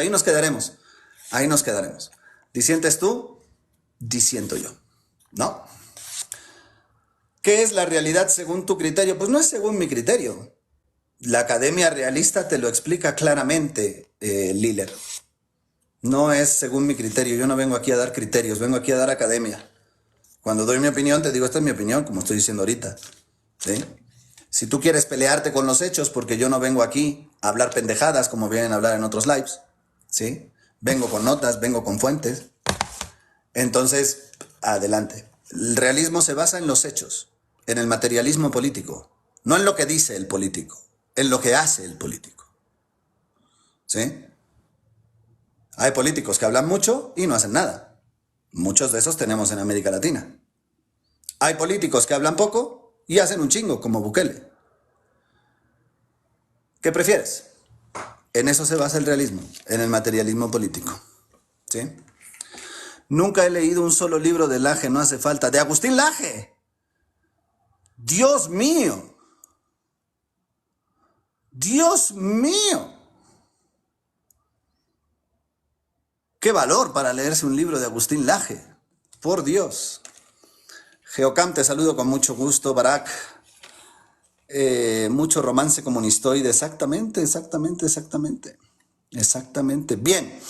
Ahí nos quedaremos. Ahí nos quedaremos. Disientes tú, disiento yo. ¿No? ¿Qué es la realidad según tu criterio? Pues no es según mi criterio. La academia realista te lo explica claramente, Liller. No es según mi criterio. Yo no vengo aquí a dar criterios, vengo aquí a dar academia. Cuando doy mi opinión, te digo, esta es mi opinión, como estoy diciendo ahorita. ¿Sí? Si tú quieres pelearte con los hechos, porque yo no vengo aquí a hablar pendejadas como vienen a hablar en otros lives, ¿sí? Vengo con notas, vengo con fuentes. Entonces, adelante. El realismo se basa en los hechos, en el materialismo político, no en lo que dice el político, en lo que hace el político. ¿Sí? Hay políticos que hablan mucho y no hacen nada. Muchos de esos tenemos en América Latina. Hay políticos que hablan poco y hacen un chingo, como Bukele. ¿Qué prefieres? En eso se basa el realismo, en el materialismo político. ¿Sí? Nunca he leído un solo libro de Laje, no hace falta. ¡De Agustín Laje! ¡Dios mío! ¡Dios mío! ¡Qué valor para leerse un libro de Agustín Laje! ¡Por Dios! Geocam, te saludo con mucho gusto, Barak. Mucho romance comunistoide, exactamente. Bien,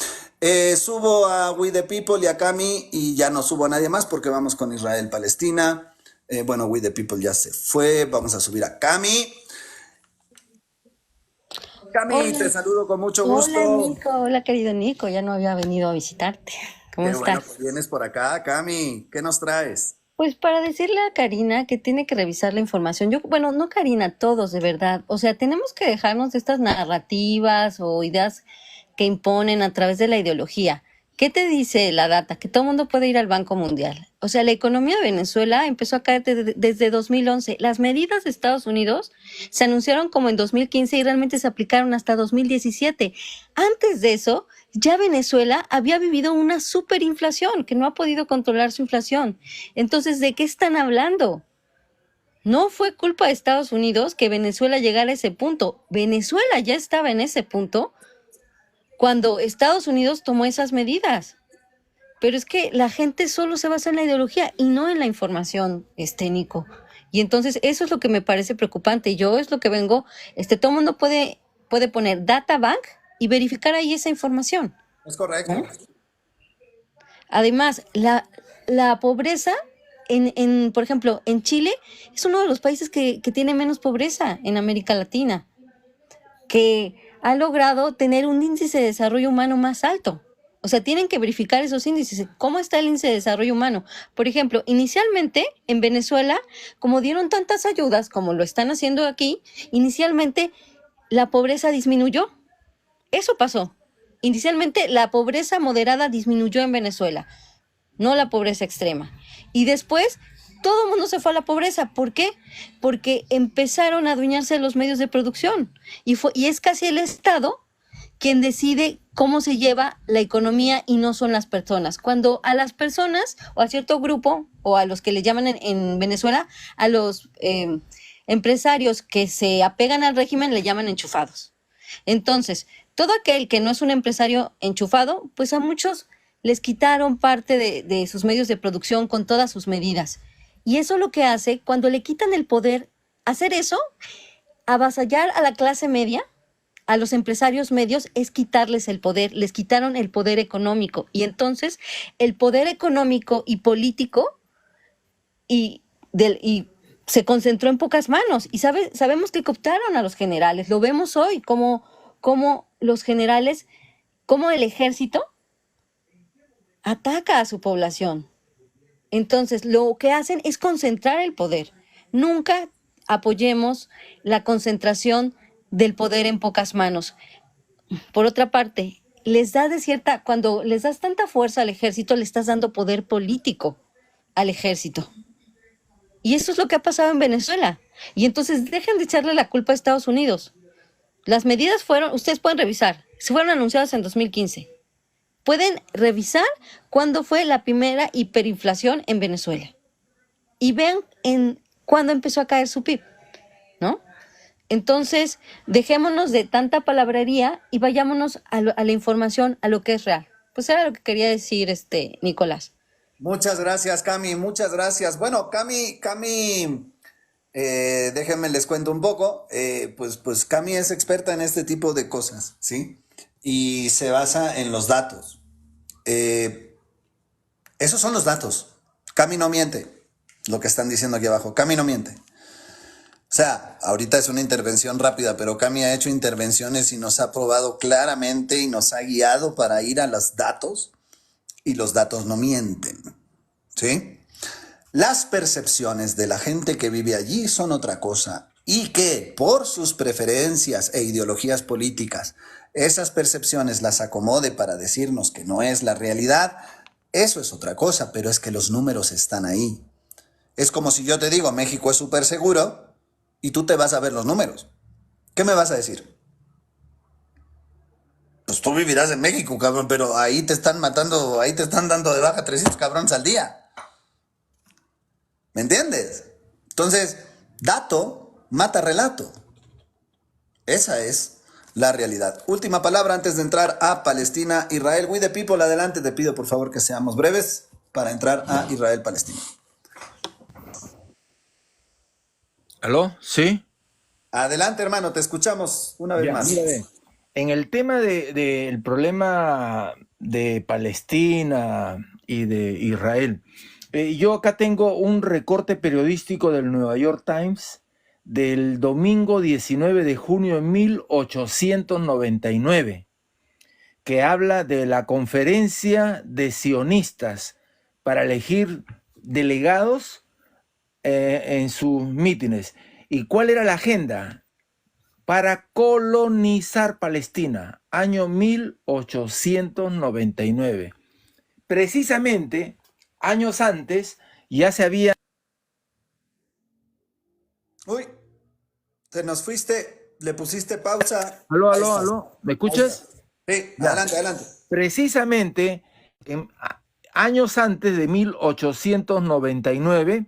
subo a We the People y a Cami y ya no subo a nadie más porque vamos con Israel-Palestina. Bueno, We the People ya se fue, vamos a subir a Cami. Cami, te Hola, saludo con mucho hola gusto. Nico, hola querido Nico, ya no había venido a visitarte. ¿Cómo Qué bueno estás? que vienes por acá, Cami. ¿Qué nos traes? Pues para decirle a Karina que tiene que revisar la información. Yo, bueno, no Karina, todos de verdad. O sea, tenemos que dejarnos de estas narrativas o ideas que imponen a través de la ideología. ¿Qué te dice la data? Que todo el mundo puede ir al Banco Mundial. O sea, la economía de Venezuela empezó a caer desde 2011. Las medidas de Estados Unidos se anunciaron como en 2015 y realmente se aplicaron hasta 2017. Antes de eso, ya Venezuela había vivido una superinflación, que no ha podido controlar su inflación. Entonces, ¿de qué están hablando? No fue culpa de Estados Unidos que Venezuela llegara a ese punto. Venezuela ya estaba en ese punto cuando Estados Unidos tomó esas medidas. Pero es que la gente solo se basa en la ideología y no en la información, Nico. Y entonces eso es lo que me parece preocupante. Yo es lo que vengo, todo el mundo puede poner data bank y verificar ahí esa información. Es correcto. ¿No? Además, la pobreza, por ejemplo, en Chile, es uno de los países que tiene menos pobreza en América Latina, que ha logrado tener un índice de desarrollo humano más alto. O sea, tienen que verificar esos índices. ¿Cómo está el índice de desarrollo humano? Por ejemplo, inicialmente en Venezuela, como dieron tantas ayudas como lo están haciendo aquí, inicialmente la pobreza disminuyó. Eso pasó. Inicialmente la pobreza moderada disminuyó en Venezuela, no la pobreza extrema. Y después todo el mundo se fue a la pobreza. ¿Por qué? Porque empezaron a adueñarse de los medios de producción. Y es casi el Estado quien decide cómo se lleva la economía y no son las personas. Cuando a las personas o a cierto grupo, o a los que le llaman en Venezuela, a los empresarios que se apegan al régimen, le llaman enchufados. Entonces, todo aquel que no es un empresario enchufado, pues a muchos les quitaron parte de sus medios de producción con todas sus medidas. Y eso lo que hace, cuando le quitan el poder, hacer eso, avasallar a la clase media, a los empresarios medios, es quitarles el poder, les quitaron el poder económico. Y entonces el poder económico y político y se concentró en pocas manos. Y sabemos que cooptaron a los generales, lo vemos hoy, como los generales, como el ejército ataca a su población. Entonces, lo que hacen es concentrar el poder. Nunca apoyemos la concentración del poder en pocas manos. Por otra parte, cuando les das tanta fuerza al ejército, le estás dando poder político al ejército. Y eso es lo que ha pasado en Venezuela. Y entonces dejen de echarle la culpa a Estados Unidos. Las medidas ustedes pueden revisar, se fueron anunciadas en 2015. Pueden revisar cuándo fue la primera hiperinflación en Venezuela. Y vean cuándo empezó a caer su PIB, ¿no? Entonces, dejémonos de tanta palabrería y vayámonos a la información, a lo que es real. Pues era lo que quería decir Nicolás. Muchas gracias, Cami, muchas gracias. Bueno, déjenme les cuento un poco. Pues Cami es experta en este tipo de cosas, ¿sí? Y se basa en los datos. Esos son los datos. Cami no miente, lo que están diciendo aquí abajo. Cami no miente. O sea, ahorita es una intervención rápida, pero Cami ha hecho intervenciones y nos ha probado claramente y nos ha guiado para ir a los datos, y los datos no mienten, ¿sí? Las percepciones de la gente que vive allí son otra cosa, y que por sus preferencias e ideologías políticas esas percepciones las acomode para decirnos que no es la realidad, eso es otra cosa, pero es que los números están ahí. Es como si yo te digo, México es súper seguro, y tú te vas a ver los números. ¿Qué me vas a decir? Pues tú vivirás en México, cabrón, pero ahí te están matando, ahí te están dando de baja 300 cabrones al día. ¿Me entiendes? Entonces, dato mata relato. Esa es la realidad. Última palabra antes de entrar a Palestina, Israel. We the people, adelante. Te pido por favor que seamos breves para entrar a Israel, Palestina. ¿Aló? ¿Sí? Adelante, hermano, te escuchamos una vez más. Mira, en el tema del problema de Palestina y de Israel, yo acá tengo un recorte periodístico del New York Times del domingo 19 de junio de 1899, que habla de la conferencia de sionistas para elegir delegados en sus mítines. ¿Y cuál era la agenda? Para colonizar Palestina, año 1899. Precisamente, años antes, ya se había... Uy, te nos fuiste, le pusiste pausa. Aló, Ahí aló, estás. aló, ¿me escuchas? Sí, Ya. adelante, adelante. Precisamente, años antes de 1899,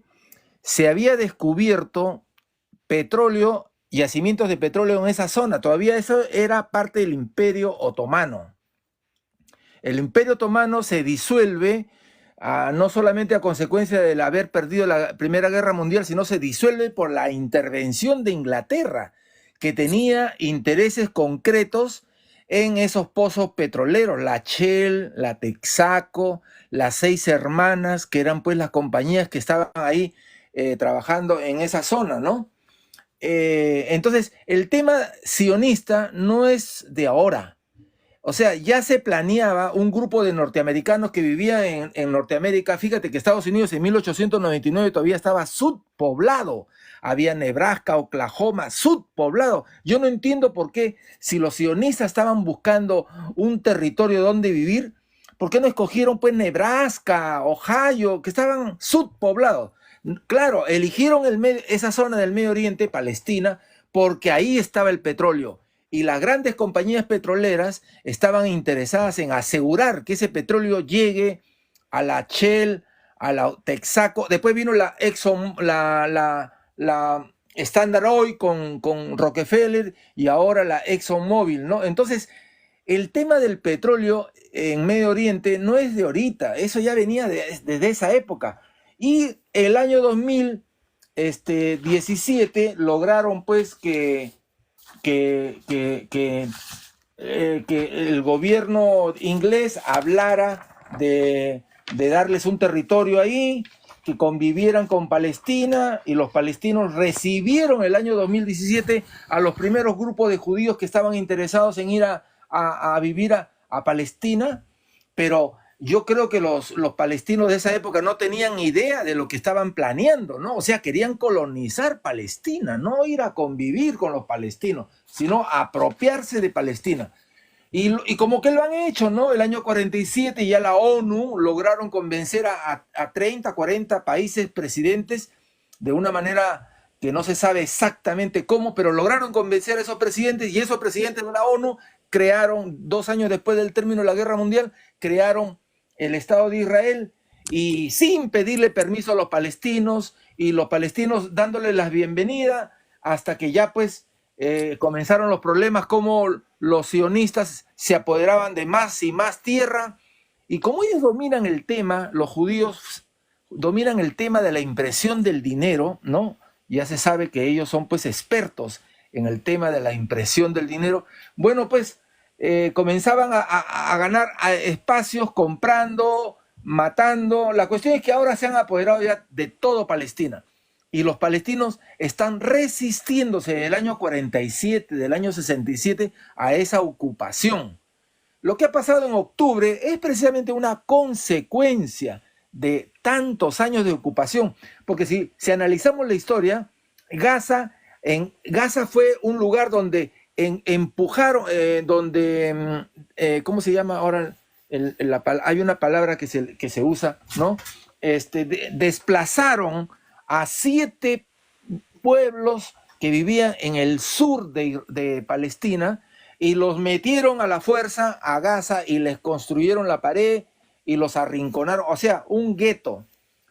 se había descubierto petróleo, yacimientos de petróleo en esa zona. Todavía eso era parte del Imperio Otomano. El Imperio Otomano se disuelve no solamente a consecuencia del haber perdido la Primera Guerra Mundial, sino se disuelve por la intervención de Inglaterra, que tenía intereses concretos en esos pozos petroleros, la Shell, la Texaco, las Seis Hermanas, que eran pues las compañías que estaban ahí trabajando en esa zona, ¿no? Entonces, el tema sionista no es de ahora. O sea, ya se planeaba un grupo de norteamericanos que vivían en Norteamérica. Fíjate que Estados Unidos en 1899 todavía estaba subpoblado. Había Nebraska, Oklahoma, subpoblado. Yo no entiendo por qué, si los sionistas estaban buscando un territorio donde vivir, ¿por qué no escogieron pues Nebraska, Ohio, que estaban subpoblados? Claro, eligieron esa zona del Medio Oriente, Palestina, porque ahí estaba el petróleo. Y las grandes compañías petroleras estaban interesadas en asegurar que ese petróleo llegue a la Shell, a la Texaco. Después vino la Exxon, la Standard Oil con Rockefeller, y ahora la ExxonMobil, ¿no? Entonces, el tema del petróleo en Medio Oriente no es de ahorita, eso ya venía desde esa época. Y el año 2017 lograron pues que el gobierno inglés hablara de darles un territorio ahí, que convivieran con Palestina, y los palestinos recibieron el año 2017 a los primeros grupos de judíos que estaban interesados en ir a vivir a Palestina, pero yo creo que los palestinos de esa época no tenían idea de lo que estaban planeando, ¿no? O sea, querían colonizar Palestina, no ir a convivir con los palestinos, sino apropiarse de Palestina. Y como que lo han hecho, ¿no? El año 47 ya la ONU lograron convencer a 30, 40 países presidentes de una manera que no se sabe exactamente cómo, pero lograron convencer a esos presidentes, y esos presidentes de la ONU crearon, 2 años después del término de la Guerra Mundial, crearon el Estado de Israel, y sin pedirle permiso a los palestinos, y los palestinos dándole la bienvenida, hasta que ya pues comenzaron los problemas, como los sionistas se apoderaban de más y más tierra, y como ellos dominan el tema, los judíos dominan el tema de la impresión del dinero, ¿no? Ya se sabe que ellos son pues expertos en el tema de la impresión del dinero. Bueno, pues comenzaban a ganar espacios comprando, matando. La cuestión es que ahora se han apoderado ya de todo Palestina. Y los palestinos están resistiéndose del año 47, del año 67, a esa ocupación. Lo que ha pasado en octubre es precisamente una consecuencia de tantos años de ocupación. Porque si analizamos la historia, Gaza fue un lugar donde empujaron, ¿cómo se llama ahora? Hay una palabra que se usa, ¿no? Desplazaron a 7 pueblos que vivían en el sur de Palestina y los metieron a la fuerza a Gaza y les construyeron la pared y los arrinconaron, o sea, un gueto,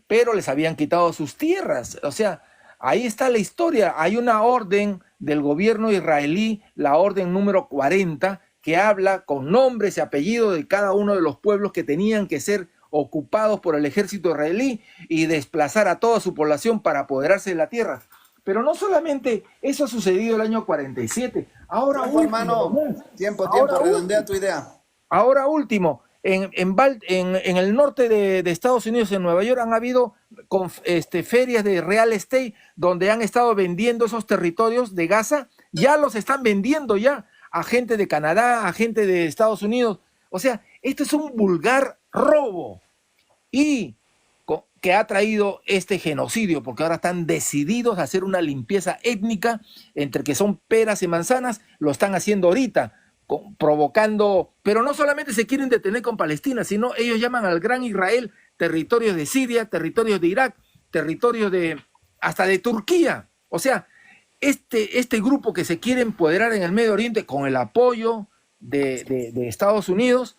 pero les habían quitado sus tierras. O sea, ahí está la historia. Hay una orden del gobierno israelí, la orden número 40, que habla con nombres y apellidos de cada uno de los pueblos que tenían que ser ocupados por el ejército israelí y desplazar a toda su población para apoderarse de la tierra. Pero no solamente eso ha sucedido el año 47. Ahora tiempo, último, hermano. Tiempo, redondea tu idea. Ahora último, en el norte de Estados Unidos, en Nueva York, han habido ferias de real estate donde han estado vendiendo esos territorios de Gaza. Ya los están vendiendo ya a gente de Canadá, a gente de Estados Unidos. O sea, esto es un vulgar robo y que ha traído este genocidio, porque ahora están decididos a hacer una limpieza étnica entre que son peras y manzanas. Lo están haciendo ahorita, provocando, pero no solamente se quieren detener con Palestina, sino ellos llaman al Gran Israel territorios de Siria, territorios de Irak, territorios hasta de Turquía. O sea, este grupo que se quiere empoderar en el Medio Oriente con el apoyo de Estados Unidos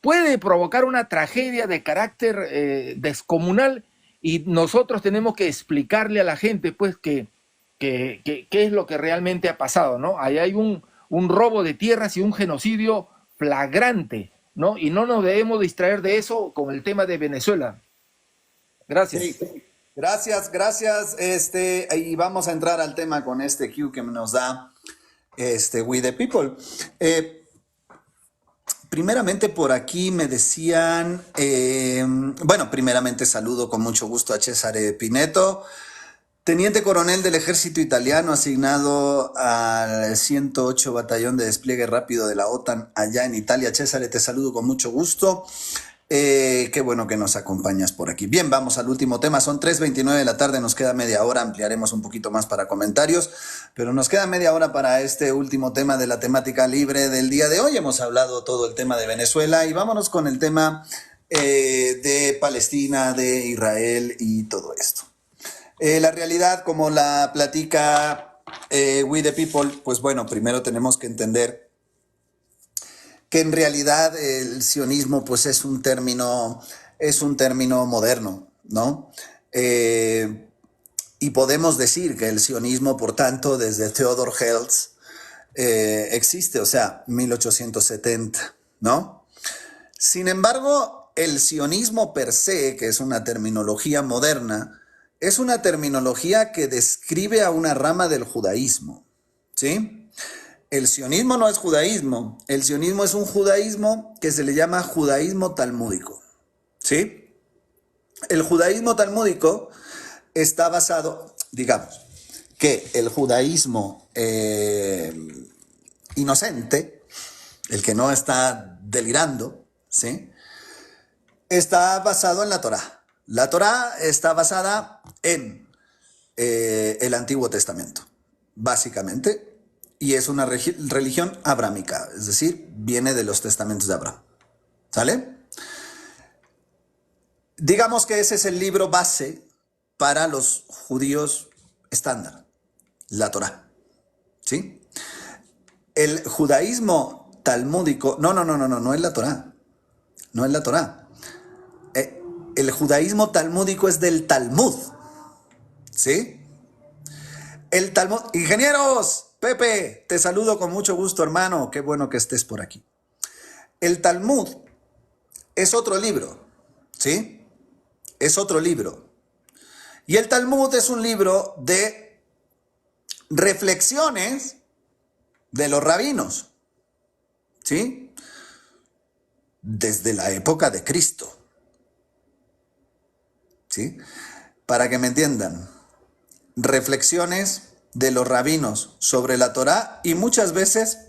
puede provocar una tragedia de carácter descomunal, y nosotros tenemos que explicarle a la gente pues qué es lo que realmente ha pasado, ¿no? Ahí hay un robo de tierras y un genocidio flagrante, ¿no? Y no nos debemos distraer de eso con el tema de Venezuela. Gracias. Sí. Gracias. Y vamos a entrar al tema con este cue que nos da We the People. Primeramente por aquí me decían, primeramente saludo con mucho gusto a Cesare Pineto, teniente coronel del ejército italiano asignado al 108 Batallón de Despliegue Rápido de la OTAN allá en Italia. Cesare, te saludo con mucho gusto. Qué bueno que nos acompañas por aquí. Bien, vamos al último tema. Son 3:29 de la tarde, nos queda media hora, ampliaremos un poquito más para comentarios, pero nos queda media hora para este último tema de la temática libre del día de hoy. Hemos hablado todo el tema de Venezuela y vámonos con el tema de Palestina, de Israel y todo esto. La realidad, como la platica We the People, pues bueno, primero tenemos que entender que en realidad el sionismo pues es un término moderno, ¿no? Y podemos decir que el sionismo, por tanto, desde Theodor Herzl existe, o sea, 1870, ¿no? Sin embargo, el sionismo per se, que es una terminología moderna, es una terminología que describe a una rama del judaísmo, ¿sí? El sionismo no es judaísmo, el sionismo es un judaísmo que se le llama judaísmo talmúdico, ¿sí? El judaísmo talmúdico está basado, digamos, que el judaísmo inocente, el que no está delirando, ¿sí? Está basado en la Torá. La Torá está basada en el Antiguo Testamento, básicamente. Y es una religión abrámica, es decir, viene de los testamentos de Abraham. ¿Sale? Digamos que ese es el libro base para los judíos estándar, la Torá. ¿Sí? El judaísmo talmúdico, no es la Torá. No es la Torá. El judaísmo talmúdico es del Talmud. ¿Sí? El Talmud, ingenieros, Pepe, te saludo con mucho gusto, hermano. Qué bueno que estés por aquí. El Talmud es otro libro, ¿sí? Es otro libro. Y el Talmud es un libro de reflexiones de los rabinos, ¿sí? Desde la época de Cristo, ¿sí? Para que me entiendan, reflexiones de los rabinos sobre la Torá y muchas veces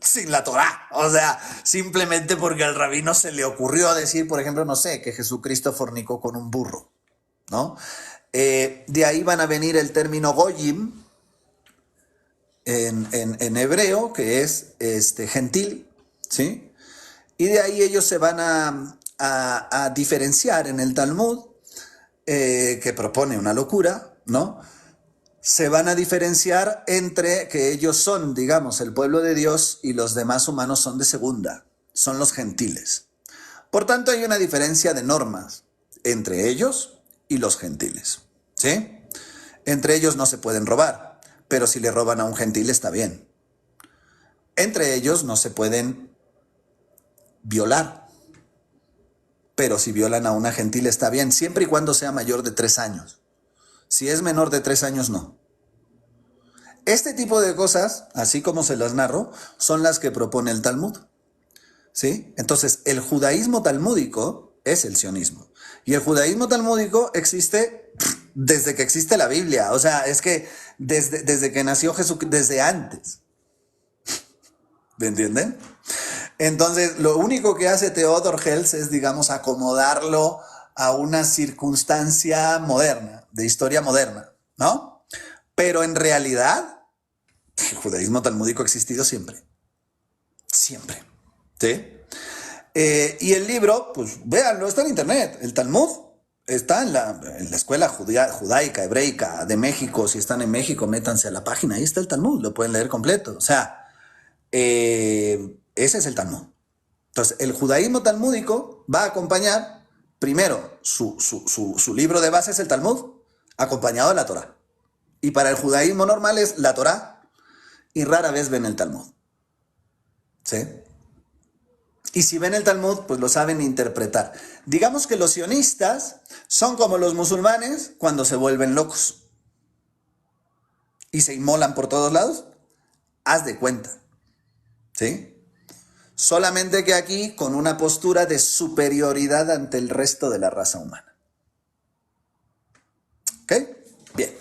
sin la Torá, o sea, simplemente porque al rabino se le ocurrió decir, por ejemplo, no sé, que Jesucristo fornicó con un burro, ¿no? De ahí van a venir el término goyim en hebreo, que es gentil, ¿sí? Y de ahí ellos se van a diferenciar en el Talmud, que propone una locura, ¿no? Se van a diferenciar entre que ellos son, digamos, el pueblo de Dios y los demás humanos son de segunda, son los gentiles. Por tanto, hay una diferencia de normas entre ellos y los gentiles, ¿sí? Entre ellos no se pueden robar, pero si le roban a un gentil está bien. Entre ellos no se pueden violar, pero si violan a una gentil está bien, siempre y cuando sea mayor de 3 años. Si es menor de 3 años, no. Este tipo de cosas, así como se las narro, son las que propone el Talmud, ¿sí? Entonces, el judaísmo talmúdico es el sionismo. Y el judaísmo talmúdico existe desde que existe la Biblia. O sea, es que desde que nació Jesucristo, desde antes. ¿Me entienden? Entonces, lo único que hace Theodor Hels es, digamos, acomodarlo a una circunstancia moderna, de historia moderna, ¿no? Pero en realidad, el judaísmo talmúdico ha existido siempre. Siempre. ¿Sí? Y el libro, pues véanlo, está en internet. El Talmud está en la escuela judaica, hebreica de México. Si están en México, métanse a la página. Ahí está el Talmud, lo pueden leer completo. O sea, ese es el Talmud. Entonces, el judaísmo talmúdico va a acompañar, primero, su libro de base es el Talmud, acompañado de la Torá. Y para el judaísmo normal es la Torá y rara vez ven el Talmud. ¿Sí? Y si ven el Talmud, pues lo saben interpretar. Digamos que los sionistas son como los musulmanes cuando se vuelven locos y se inmolan por todos lados. Haz de cuenta. ¿Sí? Solamente que aquí con una postura de superioridad ante el resto de la raza humana. ¿Ok? Bien.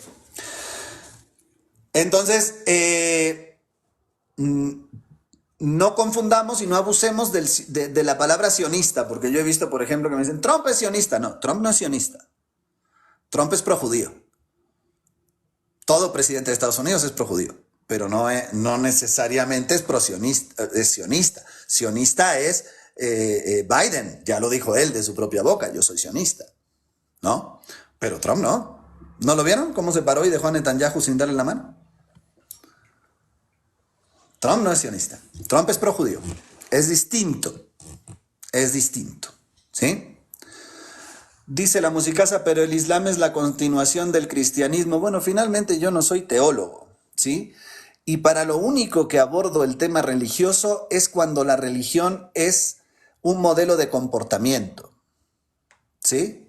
Entonces, no confundamos y no abusemos de la palabra sionista, porque yo he visto, por ejemplo, que me dicen, Trump es sionista. No, Trump no es sionista. Trump es projudío. Todo presidente de Estados Unidos es projudío, pero no necesariamente es sionista. Sionista es Biden, ya lo dijo él de su propia boca, yo soy sionista, ¿no? Pero Trump no. ¿No lo vieron? ¿Cómo se paró y dejó a Netanyahu sin darle la mano? Trump no es sionista. Trump es projudío. Es distinto. Es distinto. ¿Sí? Dice la musicasa, pero el Islam es la continuación del cristianismo. Bueno, finalmente yo no soy teólogo, ¿sí? Y para lo único que abordo el tema religioso es cuando la religión es un modelo de comportamiento, ¿sí?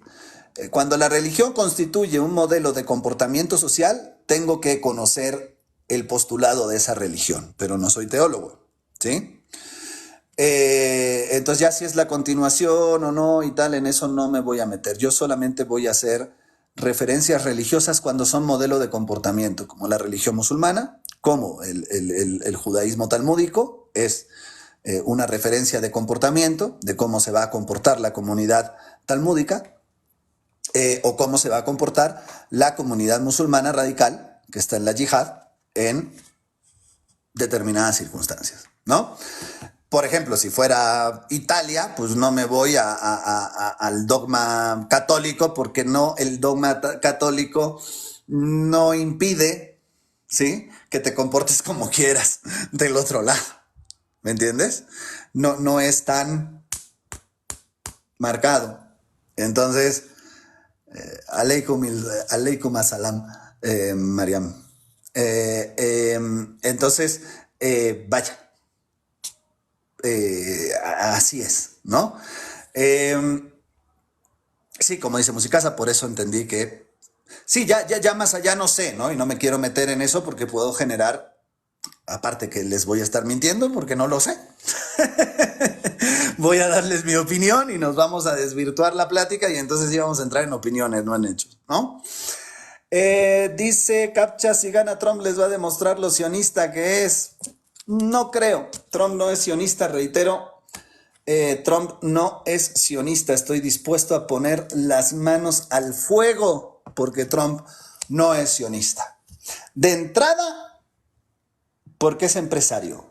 Cuando la religión constituye un modelo de comportamiento social, tengo que conocer el postulado de esa religión, pero no soy teólogo, ¿sí? Entonces ya si es la continuación o no y tal, en eso no me voy a meter. Yo solamente voy a hacer referencias religiosas cuando son modelo de comportamiento, como la religión musulmana, como el judaísmo talmúdico es una referencia de comportamiento, de cómo se va a comportar la comunidad talmúdica, o cómo se va a comportar la comunidad musulmana radical, que está en la yihad, en determinadas circunstancias, ¿no? Por ejemplo, si fuera Italia, pues no me voy al dogma católico, porque no, el dogma católico no impide, ¿sí?, que te comportes como quieras del otro lado. ¿Me entiendes? No es tan marcado. Entonces, aleikum assalam, Mariam. Entonces, vaya, así es, ¿no? Sí, como dice Musicasa, por eso entendí que... Sí, ya más allá no sé, ¿no? Y no me quiero meter en eso porque puedo generar... Aparte que les voy a estar mintiendo porque no lo sé. Voy a darles mi opinión y nos vamos a desvirtuar la plática y entonces sí vamos a entrar en opiniones, no en hechos, ¿no? Dice Captcha, si gana Trump les va a demostrar lo sionista que es. No creo. Trump no es sionista, reitero. Trump no es sionista. Estoy dispuesto a poner las manos al fuego porque Trump no es sionista. De entrada, porque es empresario.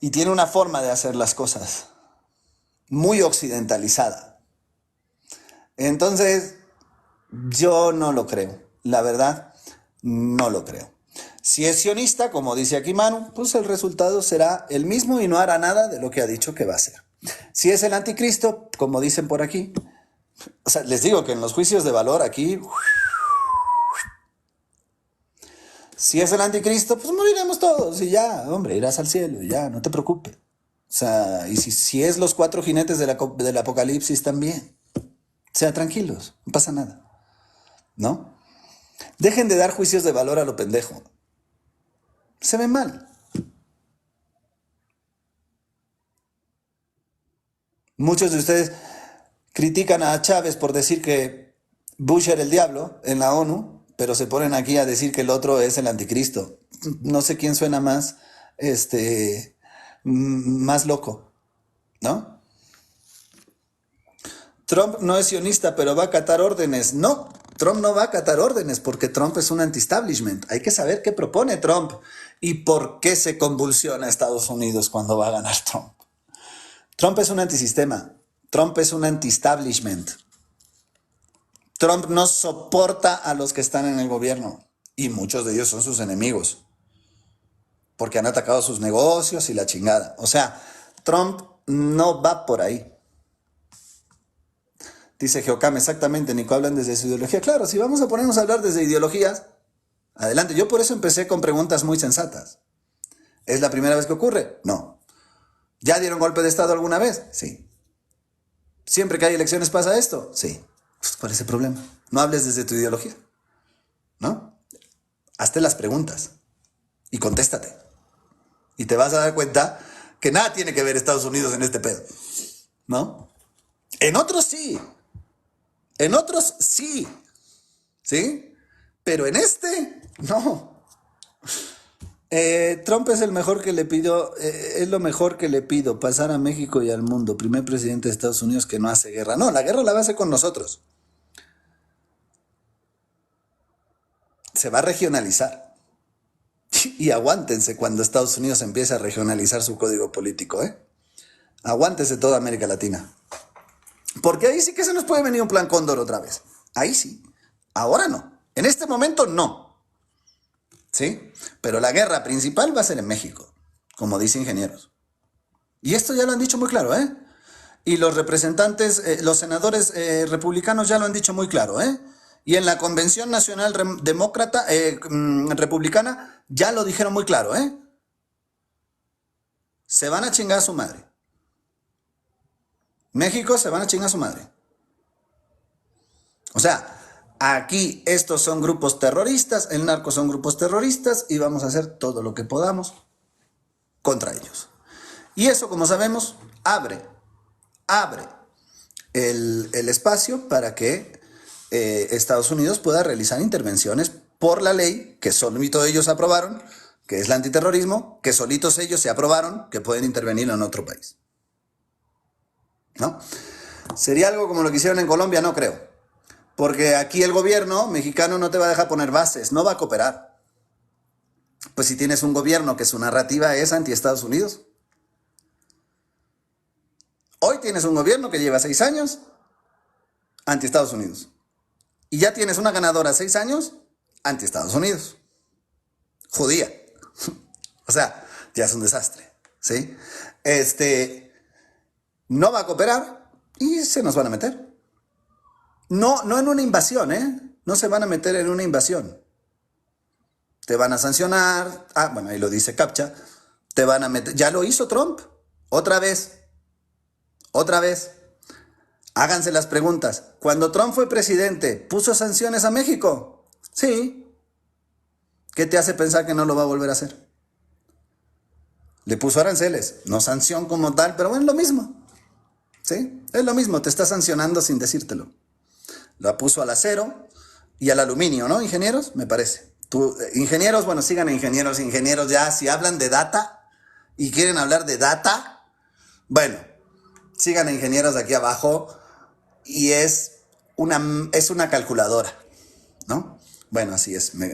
Y tiene una forma de hacer las cosas muy occidentalizada. Entonces, yo no lo creo. La verdad, no lo creo. Si es sionista, como dice aquí Manu, pues el resultado será el mismo y no hará nada de lo que ha dicho que va a hacer. Si es el anticristo, como dicen por aquí, o sea, les digo que en los juicios de valor aquí, si es el anticristo, pues moriremos todos y ya, hombre, irás al cielo y ya, no te preocupes. O sea, y si es los 4 jinetes del apocalipsis también, sea tranquilos, no pasa nada, ¿no? Dejen de dar juicios de valor a lo pendejo. Se ve mal. Muchos de ustedes critican a Chávez por decir que Bush era el diablo en la ONU, pero se ponen aquí a decir que el otro es el anticristo. No sé quién suena más, más loco, ¿no? Trump no es sionista, pero va a acatar órdenes. No, Trump no va a acatar órdenes porque Trump es un anti-establishment. Hay que saber qué propone Trump y por qué se convulsiona Estados Unidos cuando va a ganar Trump. Trump es un antisistema. Trump es un anti-establishment. Trump no soporta a los que están en el gobierno y muchos de ellos son sus enemigos porque han atacado sus negocios y la chingada. O sea, Trump no va por ahí. Dice Geocam, exactamente, Nico, hablan desde su ideología. Claro, si vamos a ponernos a hablar desde ideologías, adelante. Yo por eso empecé con preguntas muy sensatas. ¿Es la primera vez que ocurre? No. ¿Ya dieron golpe de Estado alguna vez? Sí. ¿Siempre que hay elecciones pasa esto? Sí. Pues, ¿cuál es el problema? No hables desde tu ideología, ¿no? Hazte las preguntas y contéstate. Y te vas a dar cuenta que nada tiene que ver Estados Unidos en este pedo, ¿no? En otros sí. En otros sí. ¿Sí? Pero en este, no. Trump es el mejor que le pido, es lo mejor que le pido, pasar a México y al mundo. Primer presidente de Estados Unidos que no hace guerra. No, la guerra la va a hacer con nosotros. Se va a regionalizar. Y aguántense cuando Estados Unidos empiece a regionalizar su código político, ¿eh? Aguántense toda América Latina. Porque ahí sí que se nos puede venir un plan Cóndor otra vez. Ahí sí. Ahora no. En este momento no. ¿Sí? Pero la guerra principal va a ser en México, como dice Ingenieros. Y esto ya lo han dicho muy claro, ¿eh? Y los representantes, los senadores republicanos ya lo han dicho muy claro, ¿eh? Y en la Convención Nacional Demócrata, Republicana, ya lo dijeron muy claro, ¿eh? Se van a chingar a su madre. México se van a chingar a su madre. O sea, aquí estos son grupos terroristas, el narco son grupos terroristas y vamos a hacer todo lo que podamos contra ellos. Y eso, como sabemos, abre el espacio para que Estados Unidos pueda realizar intervenciones por la ley que solitos ellos aprobaron, que es el antiterrorismo, que solitos ellos se aprobaron, que pueden intervenir en otro país. ¿No? ¿Sería algo como lo que hicieron en Colombia? No creo. Porque aquí el gobierno mexicano no te va a dejar poner bases, no va a cooperar. Pues si tienes un gobierno que su narrativa es anti-Estados Unidos. Hoy tienes un gobierno que lleva 6 años anti-Estados Unidos. Y ya tienes una ganadora 6 años anti-Estados Unidos. Judía. O sea, ya es un desastre. ¿Sí? No va a cooperar y se nos van a meter. No en una invasión, ¿eh? no se van a meter en una invasión. Te van a sancionar. Ah, bueno, ahí lo dice CAPTCHA. Te van a meter. Ya lo hizo Trump. Otra vez. Otra vez. Háganse las preguntas. Cuando Trump fue presidente, ¿puso sanciones a México? Sí. ¿Qué te hace pensar que no lo va a volver a hacer? Le puso aranceles. No sanción como tal, pero bueno, es lo mismo. ¿Sí? Es lo mismo. Te está sancionando sin decírtelo. La puso al acero y al aluminio, ¿no, ingenieros? Me parece. Ingenieros, bueno, sigan ingenieros ya, si hablan de data y quieren hablar de data, bueno, sigan a ingenieros de aquí abajo y es una calculadora, ¿no? Bueno, así es, me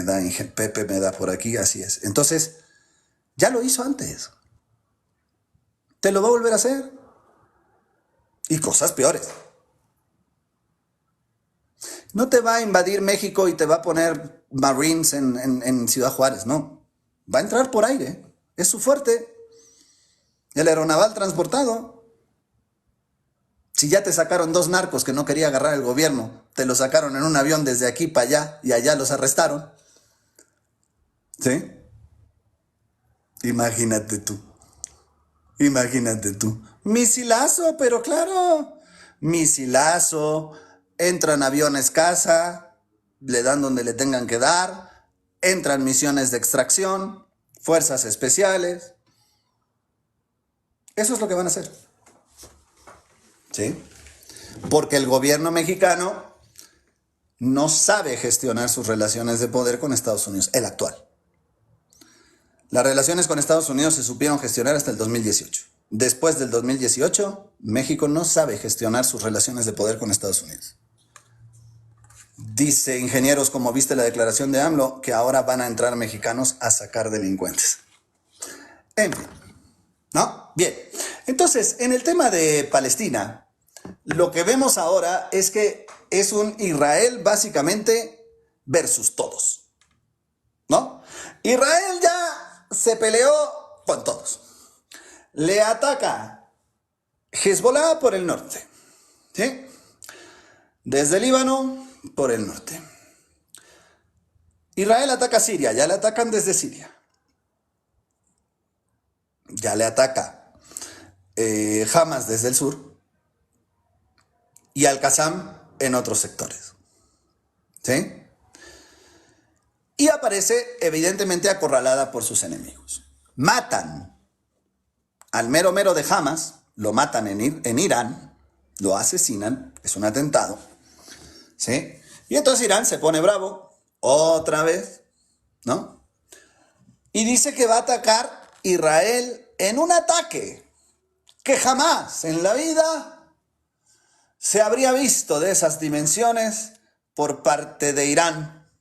da, Pepe me da por aquí, así es. Entonces, ya lo hizo antes. Te lo va a volver a hacer. Y cosas peores. No te va a invadir México y te va a poner Marines en Ciudad Juárez, no. Va a entrar por aire. Es su fuerte. El aeronaval transportado. Si ya te sacaron 2 narcos que no quería agarrar el gobierno, te los sacaron en un avión desde aquí para allá y allá los arrestaron. ¿Sí? Imagínate tú. Imagínate tú. Misilazo, pero claro. Misilazo. Entran aviones caza, le dan donde le tengan que dar, entran misiones de extracción, fuerzas especiales. Eso es lo que van a hacer. ¿Sí? Porque el gobierno mexicano no sabe gestionar sus relaciones de poder con Estados Unidos, el actual. Las relaciones con Estados Unidos se supieron gestionar hasta el 2018. Después del 2018, México no sabe gestionar sus relaciones de poder con Estados Unidos. Dice ingenieros, como viste la declaración de AMLO, que ahora van a entrar mexicanos a sacar delincuentes. En fin, ¿no? Bien, entonces, en el tema de Palestina, lo que vemos ahora es que es un Israel básicamente versus todos, ¿no? Israel ya se peleó con todos. Le ataca Hezbollah por el norte, ¿sí? Desde Líbano por el norte. Israel ataca a Siria, ya le atacan desde Siria. Ya le ataca Hamas desde el sur y Al-Qassam en otros sectores. ¿Sí? Y aparece evidentemente acorralada por sus enemigos. Matan al mero de Hamas, lo matan en Irán, lo asesinan, es un atentado. ¿Sí? Y entonces Irán se pone bravo, otra vez, ¿no? Y dice que va a atacar Israel en un ataque que jamás en la vida se habría visto de esas dimensiones por parte de Irán.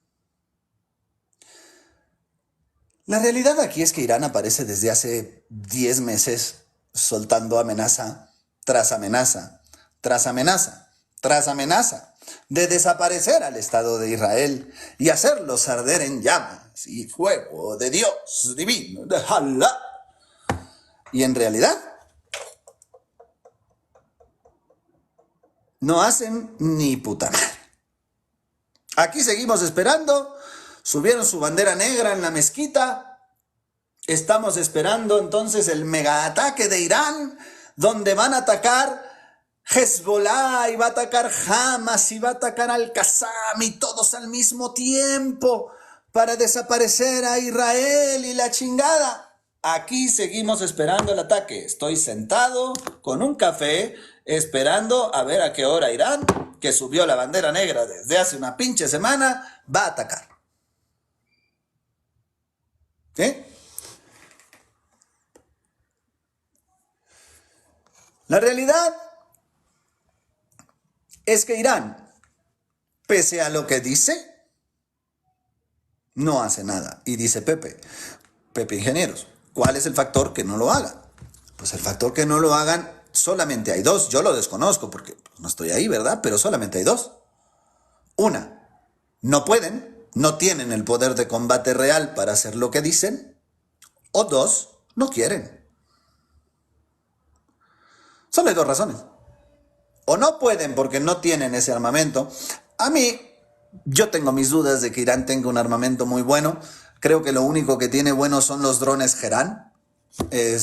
La realidad aquí es que Irán aparece desde hace 10 meses soltando amenaza tras amenaza, tras amenaza, tras amenaza de desaparecer al Estado de Israel y hacerlos arder en llamas y fuego de Dios divino, de Allah. Y en realidad no hacen ni puta madre. Aquí seguimos esperando. Subieron su bandera negra en la mezquita. Estamos esperando entonces el megaataque de Irán, donde van a atacar Hezbollah y va a atacar Hamas y va a atacar Al-Qassam y todos al mismo tiempo para desaparecer a Israel y la chingada. Aquí seguimos esperando el ataque. Estoy sentado con un café esperando a ver a qué hora Irán, que subió la bandera negra desde hace una pinche semana, va a atacar. ¿Sí? La realidad es que Irán, pese a lo que dice, no hace nada. Y dice Pepe Ingenieros, ¿cuál es el factor que no lo haga? Pues el factor que no lo hagan, solamente hay 2. Yo lo desconozco porque no estoy ahí, ¿verdad? Pero solamente hay 2. Una, no pueden, no tienen el poder de combate real para hacer lo que dicen. O 2, no quieren. Solo hay 2 razones. O no pueden porque no tienen ese armamento. A mí Yo tengo mis dudas de que Irán tenga un armamento muy bueno. Creo que lo único que tiene bueno son los drones Gerán. Eh,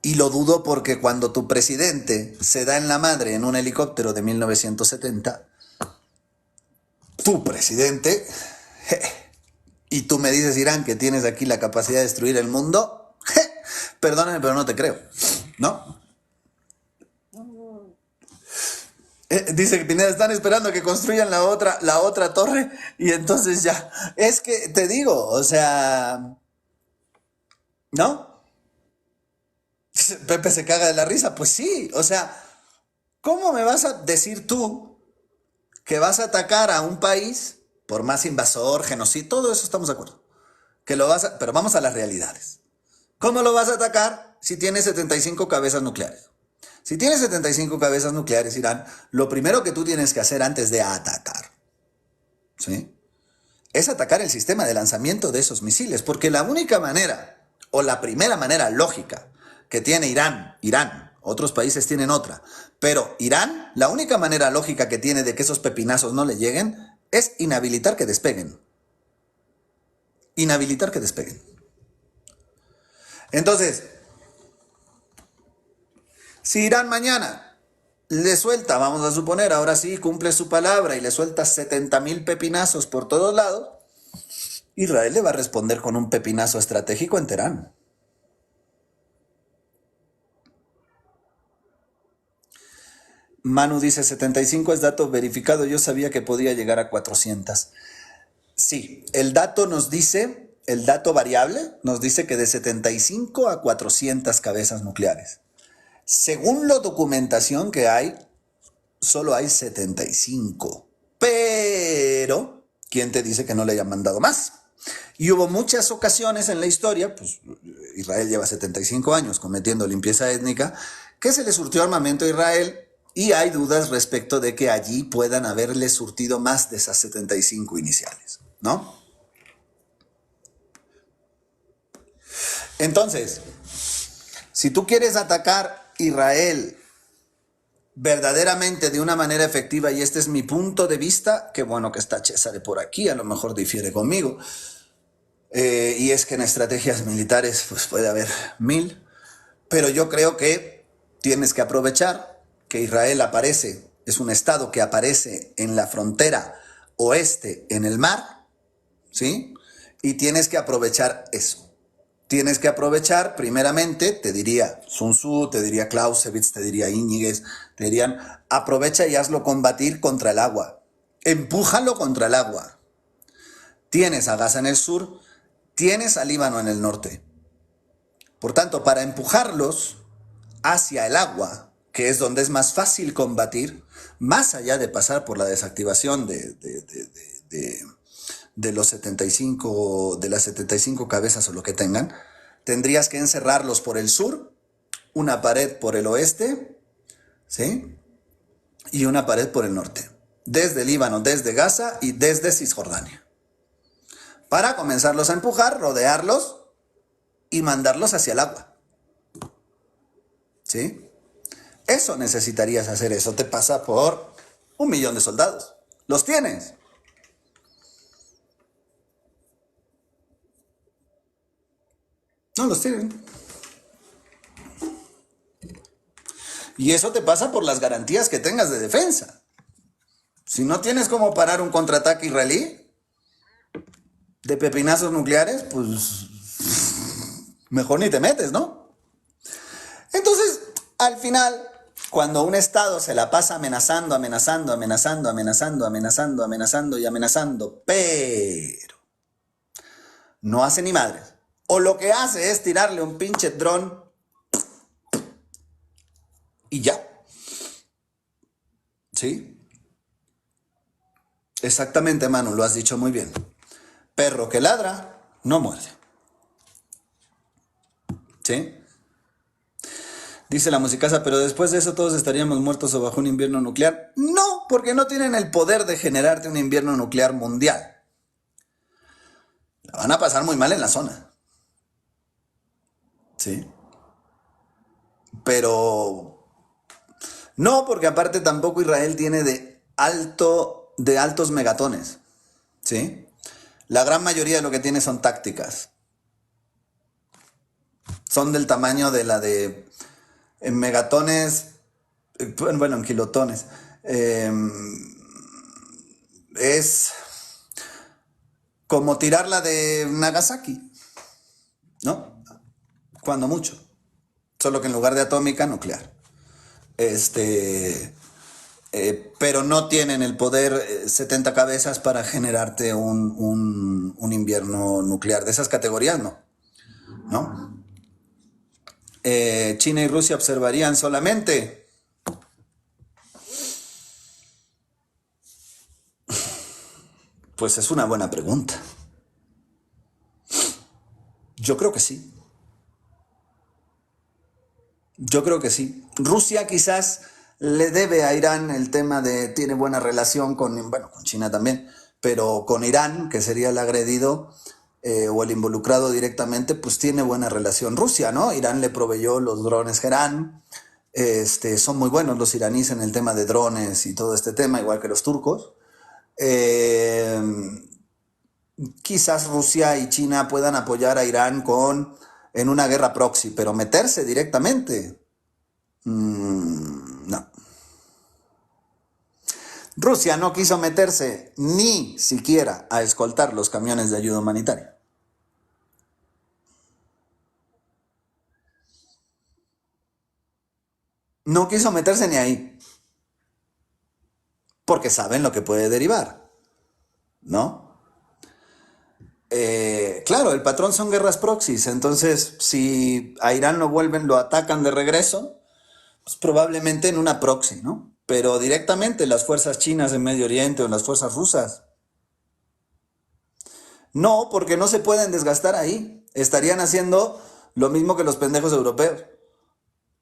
y lo dudo porque cuando tu presidente se da en la madre en un helicóptero de 1970, tu presidente, y tú me dices, Irán, que tienes aquí la capacidad de destruir el mundo, perdóname, pero no te creo, ¿no? Dice que Pineda, están esperando que construyan la otra torre y entonces ya. Es que te digo, o sea, ¿no? Pepe se caga de la risa, pues sí, o sea, ¿cómo me vas a decir tú que vas a atacar a un país, por más invasor, genocidio, todo eso estamos de acuerdo, que lo vas a, pero vamos a las realidades. ¿Cómo lo vas a atacar si tiene 75 cabezas nucleares? Si tienes 75 cabezas nucleares, Irán, lo primero que tú tienes que hacer antes de atacar, ¿sí?, es atacar el sistema de lanzamiento de esos misiles, porque la única manera, o la primera manera lógica que tiene Irán, otros países tienen otra, pero Irán, la única manera lógica que tiene de que esos pepinazos no le lleguen es inhabilitar que despeguen. Inhabilitar que despeguen. Entonces, si Irán mañana le suelta, vamos a suponer, ahora sí cumple su palabra y le suelta 70,000 pepinazos por todos lados, Israel le va a responder con un pepinazo estratégico en Teherán. Manu dice, 75 es dato verificado, yo sabía que podía llegar a 400. Sí, el dato nos dice, el dato variable nos dice que de 75 a 400 cabezas nucleares. Según la documentación que hay, solo hay 75. Pero, ¿quién te dice que no le hayan mandado más? Y hubo muchas ocasiones en la historia, pues Israel lleva 75 años cometiendo limpieza étnica, que se le surtió armamento a Israel y hay dudas respecto de que allí puedan haberle surtido más de esas 75 iniciales, ¿no? Entonces, si tú quieres atacar Israel verdaderamente de una manera efectiva, y este es mi punto de vista, qué bueno que está César por aquí, a lo mejor difiere conmigo, y es que en estrategias militares pues puede haber 1000, pero yo creo que tienes que aprovechar que Israel aparece, es un estado que aparece en la frontera oeste en el mar, ¿sí? Y tienes que aprovechar eso. Tienes que aprovechar, primeramente, te diría Sun Tzu, te diría Clausewitz, te diría Íñiguez, te dirían, aprovecha y hazlo combatir contra el agua. Empújalo contra el agua. Tienes a Gaza en el sur, tienes a Líbano en el norte. Por tanto, para empujarlos hacia el agua, que es donde es más fácil combatir, más allá de pasar por la desactivación de los 75, de las 75 cabezas o lo que tengan, tendrías que encerrarlos por el sur, una pared por el oeste, ¿sí? Y una pared por el norte, desde Líbano, desde Gaza y desde Cisjordania, para comenzarlos a empujar, rodearlos y mandarlos hacia el agua, ¿sí? Eso necesitarías hacer, eso te pasa por 1,000,000 de soldados. ¿Los tienes? No los tienen. Y eso te pasa por las garantías que tengas de defensa. Si no tienes cómo parar un contraataque israelí de pepinazos nucleares, pues mejor ni te metes, ¿no? Entonces, al final, cuando un Estado se la pasa amenazando, pero no hace ni madres, o lo que hace es tirarle un pinche dron y ya. ¿Sí? Exactamente, Manu, lo has dicho muy bien. Perro que ladra, no muerde. ¿Sí? Dice la musicaza, pero después de eso todos estaríamos muertos o bajo un invierno nuclear. No, porque no tienen el poder de generarte un invierno nuclear mundial. La van a pasar muy mal en la zona. ¿Sí? Pero no, porque aparte tampoco Israel tiene de altos megatones, ¿sí? La gran mayoría de lo que tiene son tácticas. Son del tamaño de la de en megatones, bueno, en kilotones. Es como tirarla de Nagasaki, ¿no? Cuando mucho. Solo que en lugar de atómica, nuclear. Pero no tienen el poder 70 cabezas para generarte un invierno nuclear. De esas categorías, no. ¿No? China y Rusia observarían solamente. Pues es una buena pregunta. Yo creo que sí. Yo creo que sí. Rusia quizás le debe a Irán el tema de, tiene buena relación con, bueno, con China también, pero con Irán, que sería el agredido o el involucrado directamente, pues tiene buena relación Rusia, ¿no? Irán le proveyó los drones Gerán, son muy buenos los iraníes en el tema de drones y todo este tema, igual que los turcos. Quizás Rusia y China puedan apoyar a Irán en una guerra proxy, pero meterse directamente, no. Rusia no quiso meterse ni siquiera a escoltar los camiones de ayuda humanitaria. No quiso meterse ni ahí, porque saben lo que puede derivar, ¿no? Claro, el patrón son guerras proxies, entonces si a Irán lo atacan de regreso, pues probablemente en una proxy, ¿no? Pero directamente las fuerzas chinas en Medio Oriente o las fuerzas rusas. No, porque no se pueden desgastar ahí. Estarían haciendo lo mismo que los pendejos europeos.